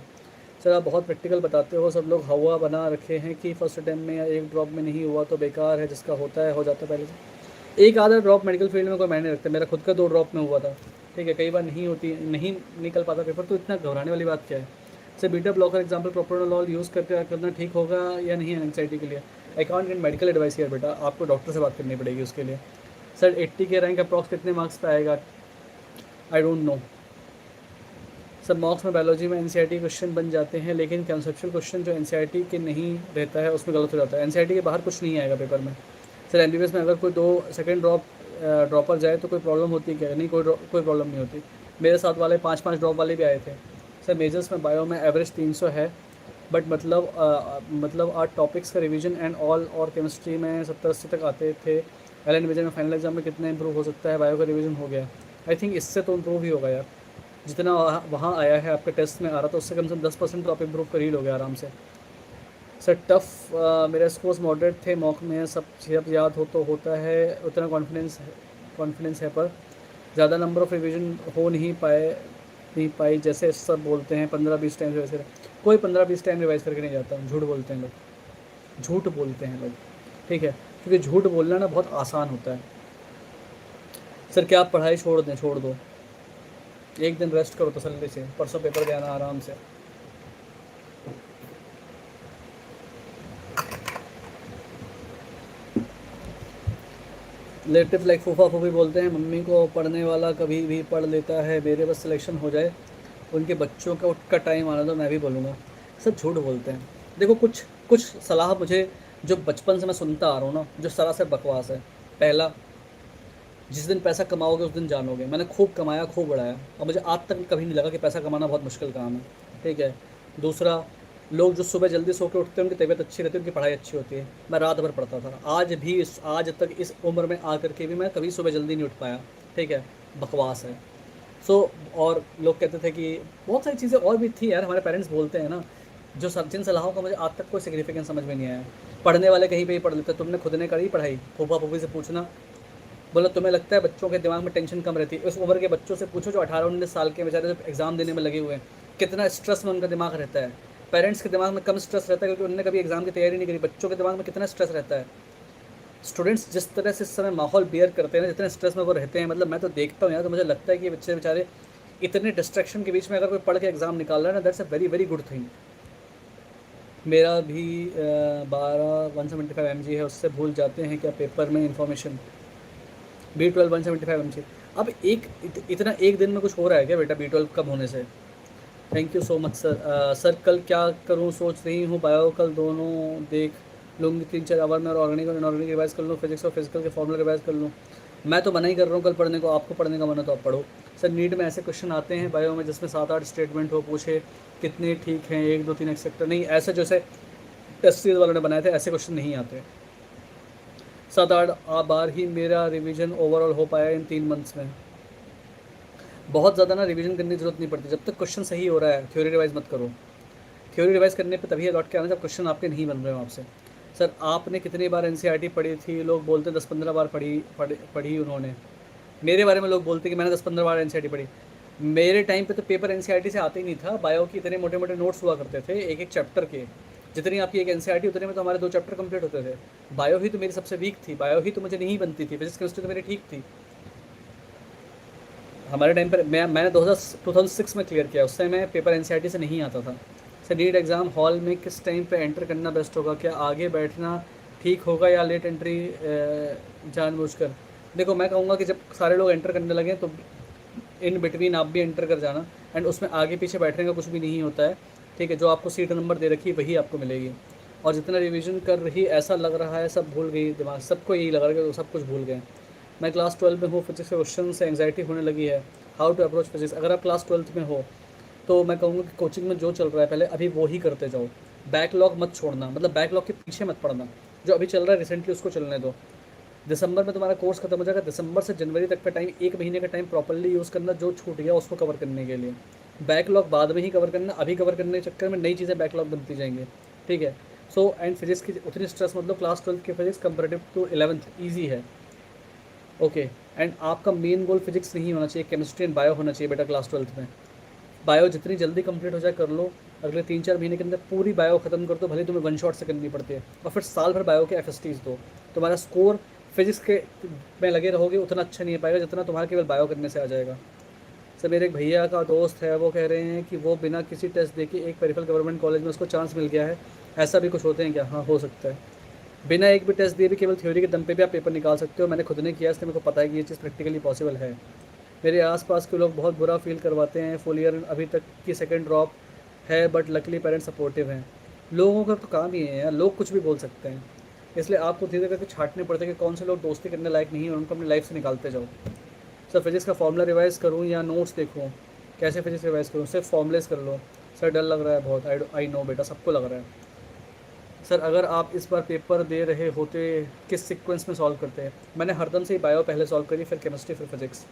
सर आप बहुत प्रैक्टिकल बताते हो, सब लोग हवा बना रखे हैं कि फर्स्ट अटैम्प्ट में या एक ड्रॉप में नहीं हुआ तो बेकार है, जिसका होता है हो जाता है पहले से। एक आधा ड्रॉप मेडिकल फील्ड में कोई मायने रखता है, मेरा खुद का 2 ड्रॉप में हुआ था, ठीक है, कई बार नहीं निकल पाता पेपर, तो इतना घबराने वाली बात क्या है? Sir beta blocker example propranolol use करके करना ठीक होगा या नहीं एंग्जाइटी के लिए? I can't get medical advice यार बेटा, आपको डॉक्टर से बात करनी पड़ेगी उसके लिए। सर 80 के रैंक अप्रॉक्स कितने मार्क्स पे आएगा? आई डोंट नो। सर मॉक्स में बायोलॉजी में एनसीईआरटी क्वेश्चन बन जाते हैं, लेकिन कंसेप्चुअल क्वेश्चन जो एनसीईआरटी के नहीं रहता है उसमें गलत हो जाता है। एनसीईआरटी के बाहर कुछ नहीं आएगा पेपर में। सर एमबीबीएस में अगर कोई 2 सेकंड ड्रॉपर जाए तो कोई प्रॉब्लम होती है क्या? नहीं, कोई प्रॉब्लम नहीं होती। मेरे साथ वाले 5-5 ड्रॉप वाले भी आए थे। सर मेजर्स में बायो में एवरेज 300 है, बट मतलब 8 टॉपिक्स का रिवीजन एंड ऑल, और केमिस्ट्री में 70-80 तक आते थे। एल एंड मेजर में फाइनल एग्जाम में कितना इंप्रूव हो सकता है? बायो का रिवीजन हो गया। आई थिंक इससे तो इम्प्रूव ही होगा यार, जितना वहाँ आया है आपके टेस्ट में आ रहा था उससे कम से कम 10% तो आप इम्प्रूव कर ही लोगे आराम से। सर टफ मेरे स्कोर्स मॉडरेट थे, मॉक में सब जब याद हो तो होता है, उतना कॉन्फिडेंस है पर ज़्यादा नंबर ऑफ़ रिवीजन हो नहीं पाई जैसे सब बोलते हैं 15-20 टाइम रिवाइज करें। कोई 15-20 टाइम रिवाइज करके नहीं जाता, झूठ बोलते हैं लोग, झूठ बोलते हैं लोग, ठीक है, क्योंकि झूठ बोलना ना बहुत आसान होता है। सर क्या आप पढ़ाई छोड़ दो, एक दिन रेस्ट करो तसल्ली से, परसों पेपर देना आराम से। रिलेटिव लाइक फूफा फूफी बोलते हैं मम्मी को पढ़ने वाला कभी भी पढ़ लेता है, मेरे बस सिलेक्शन हो जाए, उनके बच्चों का टाइम आना तो मैं भी बोलूँगा। सब झूठ बोलते हैं। देखो कुछ सलाह मुझे जो बचपन से मैं सुनता आ रहा हूँ ना, जो सरासर बकवास है। पहला, जिस दिन पैसा कमाओगे उस दिन जानोगे। मैंने खूब कमाया, खूब बढ़ाया, और मुझे आज तक कभी नहीं लगा कि पैसा कमाना बहुत मुश्किल काम है, ठीक है। दूसरा, लोग जो सुबह जल्दी सो के उठते हैं उनकी तबीयत अच्छी रहती है, उनकी पढ़ाई अच्छी होती है। मैं रात भर पढ़ता था, आज तक इस उम्र में आकर के भी मैं कभी सुबह जल्दी नहीं उठ पाया, ठीक है। बकवास है। और लोग कहते थे कि बहुत सारी चीज़ें और भी थी यार, हमारे पेरेंट्स बोलते हैं ना, जिन सलाहों का मुझे आज तक कोई सिग्निफिकेंस समझ में नहीं आया। पढ़ने वाले कहीं पे ही पढ़ लेते, तुमने खुद ने करी पढ़ाई? फूफा फूफी से पूछना, बोला तुम्हें लगता है बच्चों के दिमाग में टेंशन कम रहती है? उस उम्र के बच्चों से पूछो जो 18-19 साल के बेचारे जो एग्ज़ाम देने में लगे हुए हैं, कितना स्ट्रेस में उनका दिमाग रहता है। पेरेंट्स के दिमाग में कम स्ट्रेस रहता है क्योंकि उन्होंने कभी एग्ज़ाम की तैयारी नहीं करी। बच्चों के दिमाग में कितना स्ट्रेस रहता है। स्टूडेंट्स जिस तरह से इस समय माहौल बियर करते हैं ना, जितने स्ट्रेस में वो रहते हैं, मतलब मैं तो देखता हूँ यार, तो मुझे लगता है कि बच्चे बेचारे इतने डिस्ट्रैक्शन के बीच में अगर कोई पढ़ के एग्ज़ाम निकाल रहा है ना, that's a very very good thing. मेरा भी 175 mg है, उससे भूल जाते हैं क्या पेपर में इंफॉर्मेशन? B12 175 mg। अब इतना एक दिन में कुछ हो रहा है क्या बेटा B12 कम होने से? Thank you so much sir. Sir कल क्या करूं सोच रही हूँ, बायो कल दोनों देख लूँगी 3-4 आवर में, और ऑर्गेनिक और इनऑर्गेनिक रिवाइज कर लूँ, फिजिक्स और फिजिकल के फॉर्मूला रिवाइज कर लूँ। मैं तो मना ही कर रहा हूँ कल पढ़ने को, आपको पढ़ने का मन है तो आप पढ़ो। सर नीट में ऐसे क्वेश्चन आते हैं बायो में जिसमें 7-8 स्टेटमेंट हो, पूछे कितने ठीक हैं, 1 2 3 एक्सेट्रा। नहीं, ऐसे जैसे टेस्ट सीरीज वालों ने बनाए थे ऐसे क्वेश्चन नहीं आते। 7-8 बार ही मेरा रिवीजन ओवरऑल हो पाया इन 3 मंथ्स में। बहुत ज़्यादा ना रिवीजन करने की जरूरत नहीं पड़ती, जब तक क्वेश्चन सही हो रहा है थ्योरी रिवाइज मत करो। थ्योरी रिवाइज करने पे तभी लौट के आना जब क्वेश्चन आपके नहीं बन रहे हो आपसे। सर आपने कितनी बार एनसीईआरटी पढ़ी थी? लोग बोलते 10-15 बार पढ़ी उन्होंने। मेरे बारे में लोग बोलते कि मैंने 10-15 बार एनसीईआरटी पढ़ी। मेरे टाइम पे तो पेपर एनसीईआरटी से आते ही नहीं था। बायो के इतने मोटे मोटे नोट्स हुआ करते थे एक एक चैप्टर के, जितनी आपकी एक एनसीईआरटी उतने में तो हमारे 2 चैप्टर कंप्लीट होते थे। बायो ही तो मेरी सबसे वीक थी, बायो ही तो मुझे नहीं बनती थी, फिजिक्स केमिस्ट्री तो मेरी ठीक थी। हमारे टाइम पर मैंने 2006 में क्लियर किया, उस टाइम मैं पेपर एनसीईआरटी से नहीं आता था। सर नीट एग्ज़ाम हॉल में किस टाइम पे एंटर करना बेस्ट होगा? क्या आगे बैठना ठीक होगा या लेट एंट्री जानबूझकर? देखो मैं कहूँगा कि जब सारे लोग एंटर करने लगे तो इन बिटवीन आप भी एंटर कर जाना, एंड उसमें आगे पीछे बैठने का कुछ भी नहीं होता है, ठीक है। जो आपको सीट नंबर दे रखी है वही आपको मिलेगी। और जितना रिवीजन कर रही ऐसा लग रहा है सब भूल गई, दिमाग सबको यही लग रहा है कि सब कुछ भूल गए। मैं क्लास 12 में हूँ, फिजिक्स के क्वेश्चन से एंग्जाइटी होने लगी है, हाउ टू अप्रोच फिजिक्स? अगर आप क्लास 12th में हो तो मैं कहूँगा कि कोचिंग में जो चल रहा है पहले अभी वो ही करते जाओ। बैकलॉग मत छोड़ना, मतलब बैकलॉग के पीछे मत पड़ना। जो अभी चल रहा है रिसेंटली उसको चलने दो। दिसंबर में तुम्हारा कोर्स खत्म हो जाएगा, दिसंबर से जनवरी तक का टाइम, 1 महीने का टाइम प्रॉपर्ली यूज़ करना, जो छूट गया उसको कवर करने के लिए। बैकलॉग बाद में ही कवर करना, अभी कवर करने के चक्कर में नई चीज़ें बैकलॉग बनती जाएंगी, ठीक है। एंड फिजिक्स की उतनी स्ट्रेस मतलब क्लास 12th की physics comparative to 11th easy है, ओके। एंड आपका मेन गोल फिजिक्स नहीं होना चाहिए, केमिस्ट्री एंड बायो होना चाहिए बेटा क्लास 12th में। बायो जितनी जल्दी कंप्लीट हो जाए कर लो, अगले 3-4 महीने के अंदर पूरी बायो खत्म कर दो, भले तुम्हें 1 शॉट से करनी पड़ती है, और फिर साल भर बायो के FSTs दो। तुम्हारा स्कोर फिजिक्स के में लगे रहोगे उतना अच्छा नहीं पाएगा जितना तुम्हारा केवल बायो करने से आ जाएगा। सर मेरे एक भैया का दोस्त है, वो कह रहे हैं कि वो बिना किसी टेस्ट देके एक पेरिफेरल गवर्नमेंट कॉलेज में उसको चांस मिल गया है, ऐसा भी कुछ होते हैं क्या? हाँ हो सकता है, बिना एक भी टेस्ट दिए भी केवल थ्योरी के दम पे भी आप पेपर निकाल सकते हो। मैंने खुद ने किया, इसलिए मेरे को पता है कि ये चीज़ प्रैक्टिकली पॉसिबल है। मेरे आसपास के लोग बहुत बुरा फील करवाते हैं, फुल ईयर अभी तक की सेकंड ड्रॉप है, बट लकली पेरेंट्स सपोर्टिव हैं। लोगों का तो काम ही है यार, लोग कुछ भी बोल सकते हैं, इसलिए आपको धीरे करके छांटने पड़ते हैं कि कौन से लोग दोस्ती करने लायक नहीं है, उनको अपनी लाइफ से निकालते जाओ। सर फिजिक्स का फॉर्मूला रिवाइज़ करूँ या नोट्स देखूँ? कैसे फिजिक्स रिवाइज़ करूँ? सिर्फ फॉर्मूलेस कर लो। सर डर लग रहा है बहुत, आई नो बेटा, सबको लग रहा है। सर अगर आप इस बार पेपर दे रहे होते किस सीक्वेंस में सॉल्व करते हैं? मैंने हरदम से ही बायो पहले सॉल्व करी, फिर केमिस्ट्री, फिर फिजिक्स,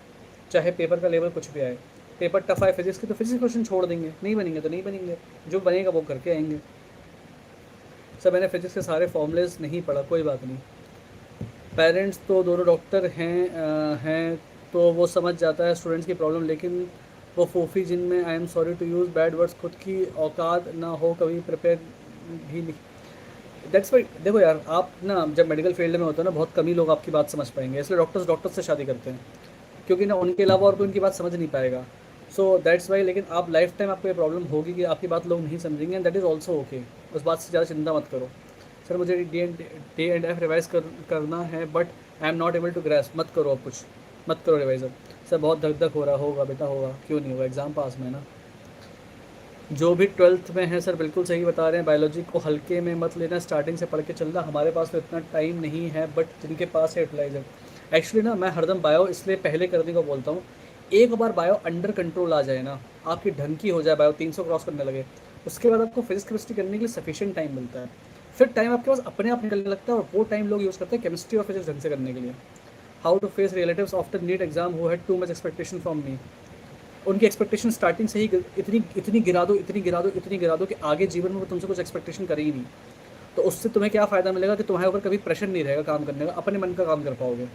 चाहे पेपर का लेवल कुछ भी आए। पेपर टफ आए फिजिक्स की तो फिजिक्स क्वेश्चन छोड़ देंगे, नहीं बनेंगे तो नहीं बनेंगे, जो बनेगा वो करके आएंगे। सर मैंने फिजिक्स के सारे फॉर्मूलेस नहीं पढ़ा, कोई बात नहीं। पेरेंट्स तो दोनों डॉक्टर हैं तो वो समझ जाता है स्टूडेंट्स की प्रॉब्लम, लेकिन वो फोफी जिनमें I am sorry to use bad words खुद की औकात ना हो, कभी प्रिपेयर भी नहीं। दैट्स वाई देखो यार, आप ना जब मेडिकल फील्ड में होते हो ना, बहुत कम ही लोग आपकी बात समझ पाएंगे, इसलिए डॉक्टर्स से शादी करते हैं, क्योंकि ना उनके अलावा और कोई उनकी बात समझ नहीं पाएगा। सो दैट्स वाई, लेकिन आप लाइफ टाइम आपको ये प्रॉब्लम होगी कि आपकी बात लोग नहीं समझेंगे, and that is also okay. उस बात से ज़्यादा चिंता मत करो। सर मुझे डी एंड एफ रिवाइज करना है, but I am not able to grasp. मत करो, अब कुछ मत करो रिवाइज अब। सर बहुत धक धक हो रहा होगा बेटा, होगा क्यों नहीं होगा, एग्ज़ाम पास में है ना। जो भी 12th में है सर बिल्कुल सही बता रहे हैं, बायोलॉजी को हल्के में मत लेना, स्टार्टिंग से पढ़ के चलना। हमारे पास तो इतना टाइम नहीं है, बट जिनके पास है यूटिलाइज है। एक्चुअली ना मैं हरदम बायो इसलिए पहले करने को बोलता हूँ, एक बार बायो अंडर कंट्रोल आ जाए ना, आपकी ढंग की हो जाए, बायो 300 क्रॉस करने लगे, उसके बाद आपको फिजिक्स केमिस्ट्री करने के लिए सफिशिएंट टाइम मिलता है। फिर टाइम आपके पास अपने आप निकलने लगता है, और वो टाइम लोग यूज़ करते हैं केमिस्ट्री और फिजिक्स ढंग से करने के लिए। How to face relatives after NEET exam who had too much expectation from me? उनकी एक्सपेक्टेशन स्टार्टिंग से ही इतनी गिरा दो, इतनी गिरा दो कि आगे जीवन में वो तुमसे कुछ एक्सपेक्टेशन करे ही नहीं। तो उससे तुम्हें क्या फ़ायदा मिलेगा कि तुम्हारे ऊपर कभी प्रेशर नहीं रहेगा काम करने का, अपने मन का काम कर पाओगे।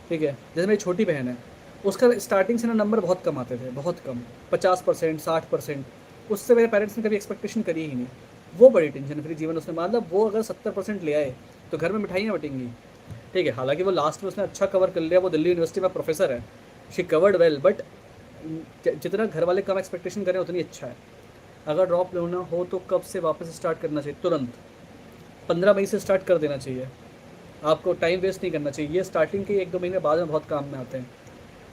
ठीक है, जैसे मेरी छोटी बहन है, उसका स्टार्टिंग से ना नंबर बहुत कम आते थे, बहुत कम, 50%, 60%। उससे मेरे पेरेंट्स ने कभी एक्सपेक्टेशन करी ही नहीं। वो बड़ी टेंशन फ्री जीवन उसने, मतलब वो अगर 70% ले आए तो घर में मिठाइयाँ बटेंगी। ठीक है, हालांकि वो लास्ट में उसने अच्छा कवर कर लिया, वो दिल्ली यूनिवर्सिटी में प्रोफेसर है, शी कवर्ड वेल, बट जितना घर वाले कम एक्सपेक्टेशन करें उतनी अच्छा है। अगर ड्रॉप लेना हो तो कब से वापस स्टार्ट करना चाहिए? तुरंत 15 मई से स्टार्ट कर देना चाहिए, आपको टाइम वेस्ट नहीं करना चाहिए। ये स्टार्टिंग के 1-2 महीने बाद में बहुत काम में आते हैं।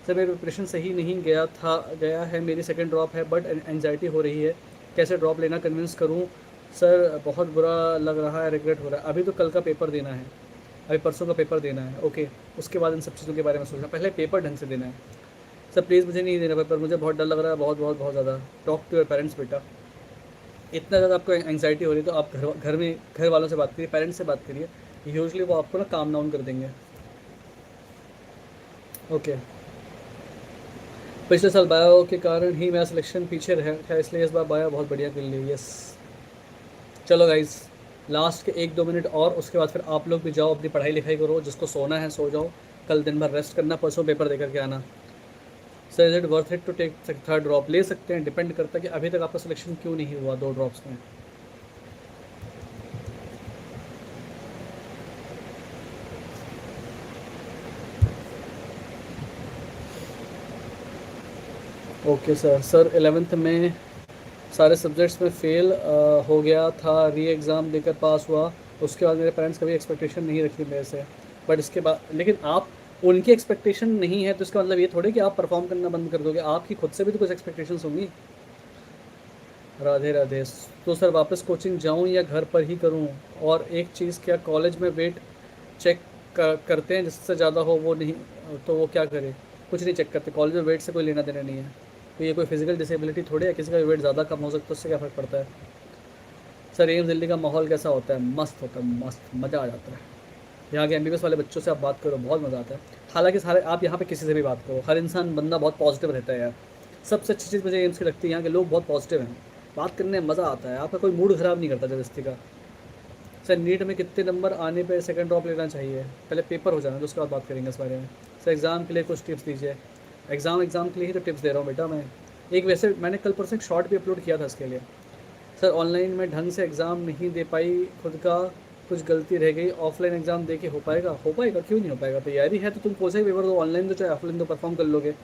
सर मेरी प्रिपरेशन सही नहीं गया है, मेरी सेकंड ड्रॉप है, बट एंजाइटी हो रही है, कैसे ड्रॉप लेना कन्विंस करूं? सर बहुत बुरा लग रहा है, रिग्रेट हो रहा है। अभी तो कल का पेपर देना है, अभी परसों का पेपर देना है, ओके, उसके बाद इन सब चीज़ों के बारे में सोचना, पहले पेपर ढंग से देना है। सर प्लीज़ मुझे नहीं देना पेपर, मुझे बहुत डर लग रहा है, बहुत बहुत बहुत ज़्यादा। टॉक टू योर पेरेंट्स बेटा। इतना ज़्यादा आपको एंग्जाइटी हो रही है तो आप घर में घर वालों से बात करिए, पेरेंट्स से बात करिए, यूजली वो आपको ना काम डाउन कर देंगे। ओके, पिछले साल बायो के कारण ही मेरा सिलेक्शन पीछे रह गया, इसलिए इस बार बायो बहुत बढ़िया कर ली। यस, चलो गाइज, लास्ट के 1-2 मिनट और उसके बाद फिर आप लोग भी जाओ, अपनी पढ़ाई लिखाई करो, जिसको सोना है सो जाओ, कल दिन भर रेस्ट करना, परसों पेपर दे करके आना। Sir is it worth it to take third drop? ले सकते हैं, डिपेंड करता है कि अभी तक आपका सिलेक्शन क्यों नहीं हुआ 2 ड्रॉप्स में। ओके सर 11th में सारे सब्जेक्ट्स में फ़ेल हो गया था, री एग्ज़ाम देकर पास हुआ, उसके बाद मेरे पेरेंट्स कभी एक्सपेक्टेशन नहीं रखी मेरे से, बट इसके बाद लेकिन आप उनकी एक्सपेक्टेशन नहीं है तो इसका मतलब ये थोड़ी कि आप परफॉर्म करना बंद कर दोगे, आपकी खुद से भी तो कुछ एक्सपेक्टेशंस होंगी। राधे राधे। तो सर वापस कोचिंग जाऊं या घर पर ही करूं? और एक चीज़, क्या कॉलेज में वेट चेक करते हैं, जिससे ज़्यादा हो वो नहीं तो वो क्या करे? कुछ नहीं चेक करते, कॉलेज में वेट से कोई लेना देना नहीं है, तो ये कोई फिजिकल डिसेबिलिटी थोड़ी है, किसी का वेट ज़्यादा कम हो सकता है, उससे क्या फ़र्क पड़ता है? सर एम्स दिल्ली का माहौल कैसा होता है? मस्त होता है, मस्त, मज़ा आ जाता है। यहाँ के एमबीबीएस वाले बच्चों से आप बात करो, बहुत मज़ा आता है। हालांकि सारे आप यहाँ पे किसी से भी बात करो, हर इंसान बंदा बहुत पॉजिटिव रहता है यार। सबसे अच्छी चीज़ मुझे एम्स की लगती है, यहाँ के लोग बहुत पॉजिटिव हैं, बात करने में मज़ा आता है, आपका कोई मूड ख़राब नहीं करता जबरदस्ती का। सर नीट में कितने नंबर आने पे सेकंड ड्रॉप लेना चाहिए? पहले पेपर हो जाना तो उसके बाद बात करेंगे इस बारे में। सर एग्ज़ाम के लिए कुछ टिप्स दीजिए। एग्ज़ाम के लिए ही तो टिप्स दे रहा हूँ बेटा मैं। एक वैसे मैंने कल परसों एक शॉर्ट भी अपलोड किया था इसके लिए। सर ऑनलाइन में ढंग से एग्ज़ाम नहीं दे पाई, खुद का कुछ गलती रह गई, ऑफलाइन एग्ज़ाम दे के हो पाएगा? हो पाएगा, क्यों नहीं हो पाएगा? तैयारी है तो तुम कोई सा ही पेपर दो, ऑनलाइन तो चाहे ऑफलाइन तो परफॉर्म कर लोगे।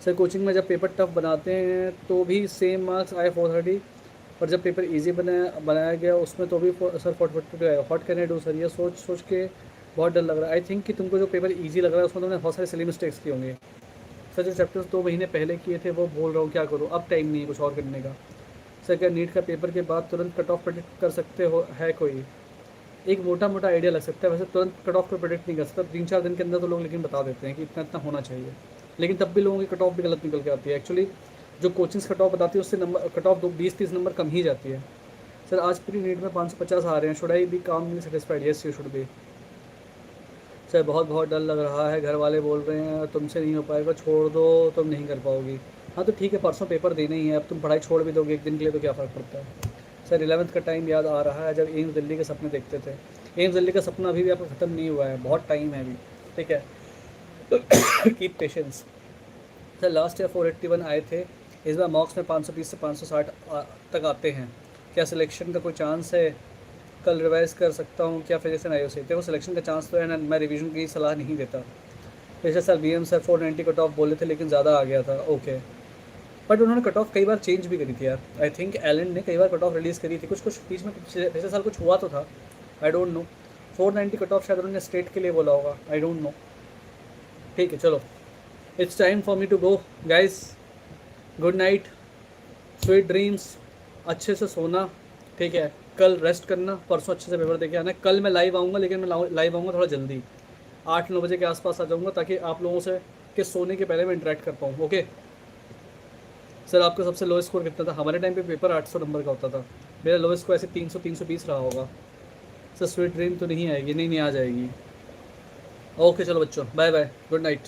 सर कोचिंग में जब पेपर टफ बनाते हैं तो भी सेम मार्क्स आए 430, और जब पेपर इजी बनाया गया उसमें तो भी सर 442 आया। What can I do sir? ये सोच सोच के बहुत डर लग रहा है। आई थिंक कि तुमको जो पेपर इजी लग रहा है उसमें तुमने बहुत सारे सिली मिस्टेक्स किए होंगे। सर जो चैप्टर्स 2 महीने पहले किए थे वो बोल रहा हूँ, क्या करूँ, अब टाइम नहीं है कुछ और करने का। सर क्या नीट का पेपर के बाद तुरंत कट ऑफ प्रेडिक्ट कर सकते हो, है कोई? एक मोटा मोटा आइडिया लग सकता है, वैसे तुरंत कट ऑफ को प्रेडिक्ट नहीं कर सकता, 3-4 दिन के अंदर तो लोग लेकिन बता देते हैं कि इतना इतना होना चाहिए, लेकिन तब भी लोगों की कट ऑफ भी गलत निकल के आती है। एक्चुअली जो कोचिंग्स कट ऑफ बताती है उससे नंबर कट ऑफ 20-30 नंबर कम ही जाती है। सर आज प्री नीट में 550 आ रहे हैं, शुड आई बी काम satisfied? Yes you should be. Sir बहुत बहुत डर लग रहा है, घर वाले बोल रहे हैं तुमसे नहीं हो पाएगा, छोड़ दो, तुम नहीं कर पाओगी। हाँ तो ठीक है, परसों पेपर देने ही है, अब तुम पढ़ाई छोड़ भी दोगे एक दिन के लिए तो क्या फ़र्क पड़ता है। सर 11th का टाइम याद आ रहा है जब एम्स दिल्ली के सपने देखते थे। एम्स दिल्ली का सपना अभी भी आपका ख़त्म नहीं हुआ है, बहुत टाइम है अभी, ठीक है। Keep patience. Sir last year 481 आए थे, इस बार मॉक्स में 530 से 560 तक आते हैं, क्या सिलेक्शन का कोई चांस है? कल रिवाइज कर सकता हूँ क्या फिजिक्स एंड आईओ से? देखो सिलेक्शन का चांस तो है ना, मैं रिवीजन की सलाह नहीं देता। पिछले साल बीएम सर 490 कट ऑफ बोले थे लेकिन ज़्यादा आ गया था, ओके। बट उन्होंने कट ऑफ कई बार चेंज भी करी थी यार, आई थिंक एलन ने कई बार कट ऑफ रिलीज़ करी थी, कुछ कुछ बीच में पिछले साल कुछ हुआ तो था, आई डोंट नो। 490 कट ऑफ शायद उन्होंने स्टेट के लिए बोला होगा, आई डोंट नो। ठीक है चलो, it's time for me to go guys, good night, sweet dreams, अच्छे से सोना, ठीक है। कल रेस्ट करना, परसों अच्छे से पेपर देके आना। कल मैं लाइव आऊँगा, लेकिन मैं लाइव आऊँगा थोड़ा जल्दी, 8-9 बजे के आसपास आ जाऊँगा, ताकि आप लोगों से के सोने के पहले मैं इंटरेक्ट कर पाऊँ, ओके। सर आपका सबसे लो स्कोर कितना था? हमारे टाइम पे पेपर 800 नंबर का होता था, मेरा लो स्कोर ऐसे 300-320 रहा होगा। सर स्वीट ड्रीम तो नहीं आएगी? नहीं नहीं आ जाएगी। ओके चलो बच्चों, बाय बाय, गुड नाइट।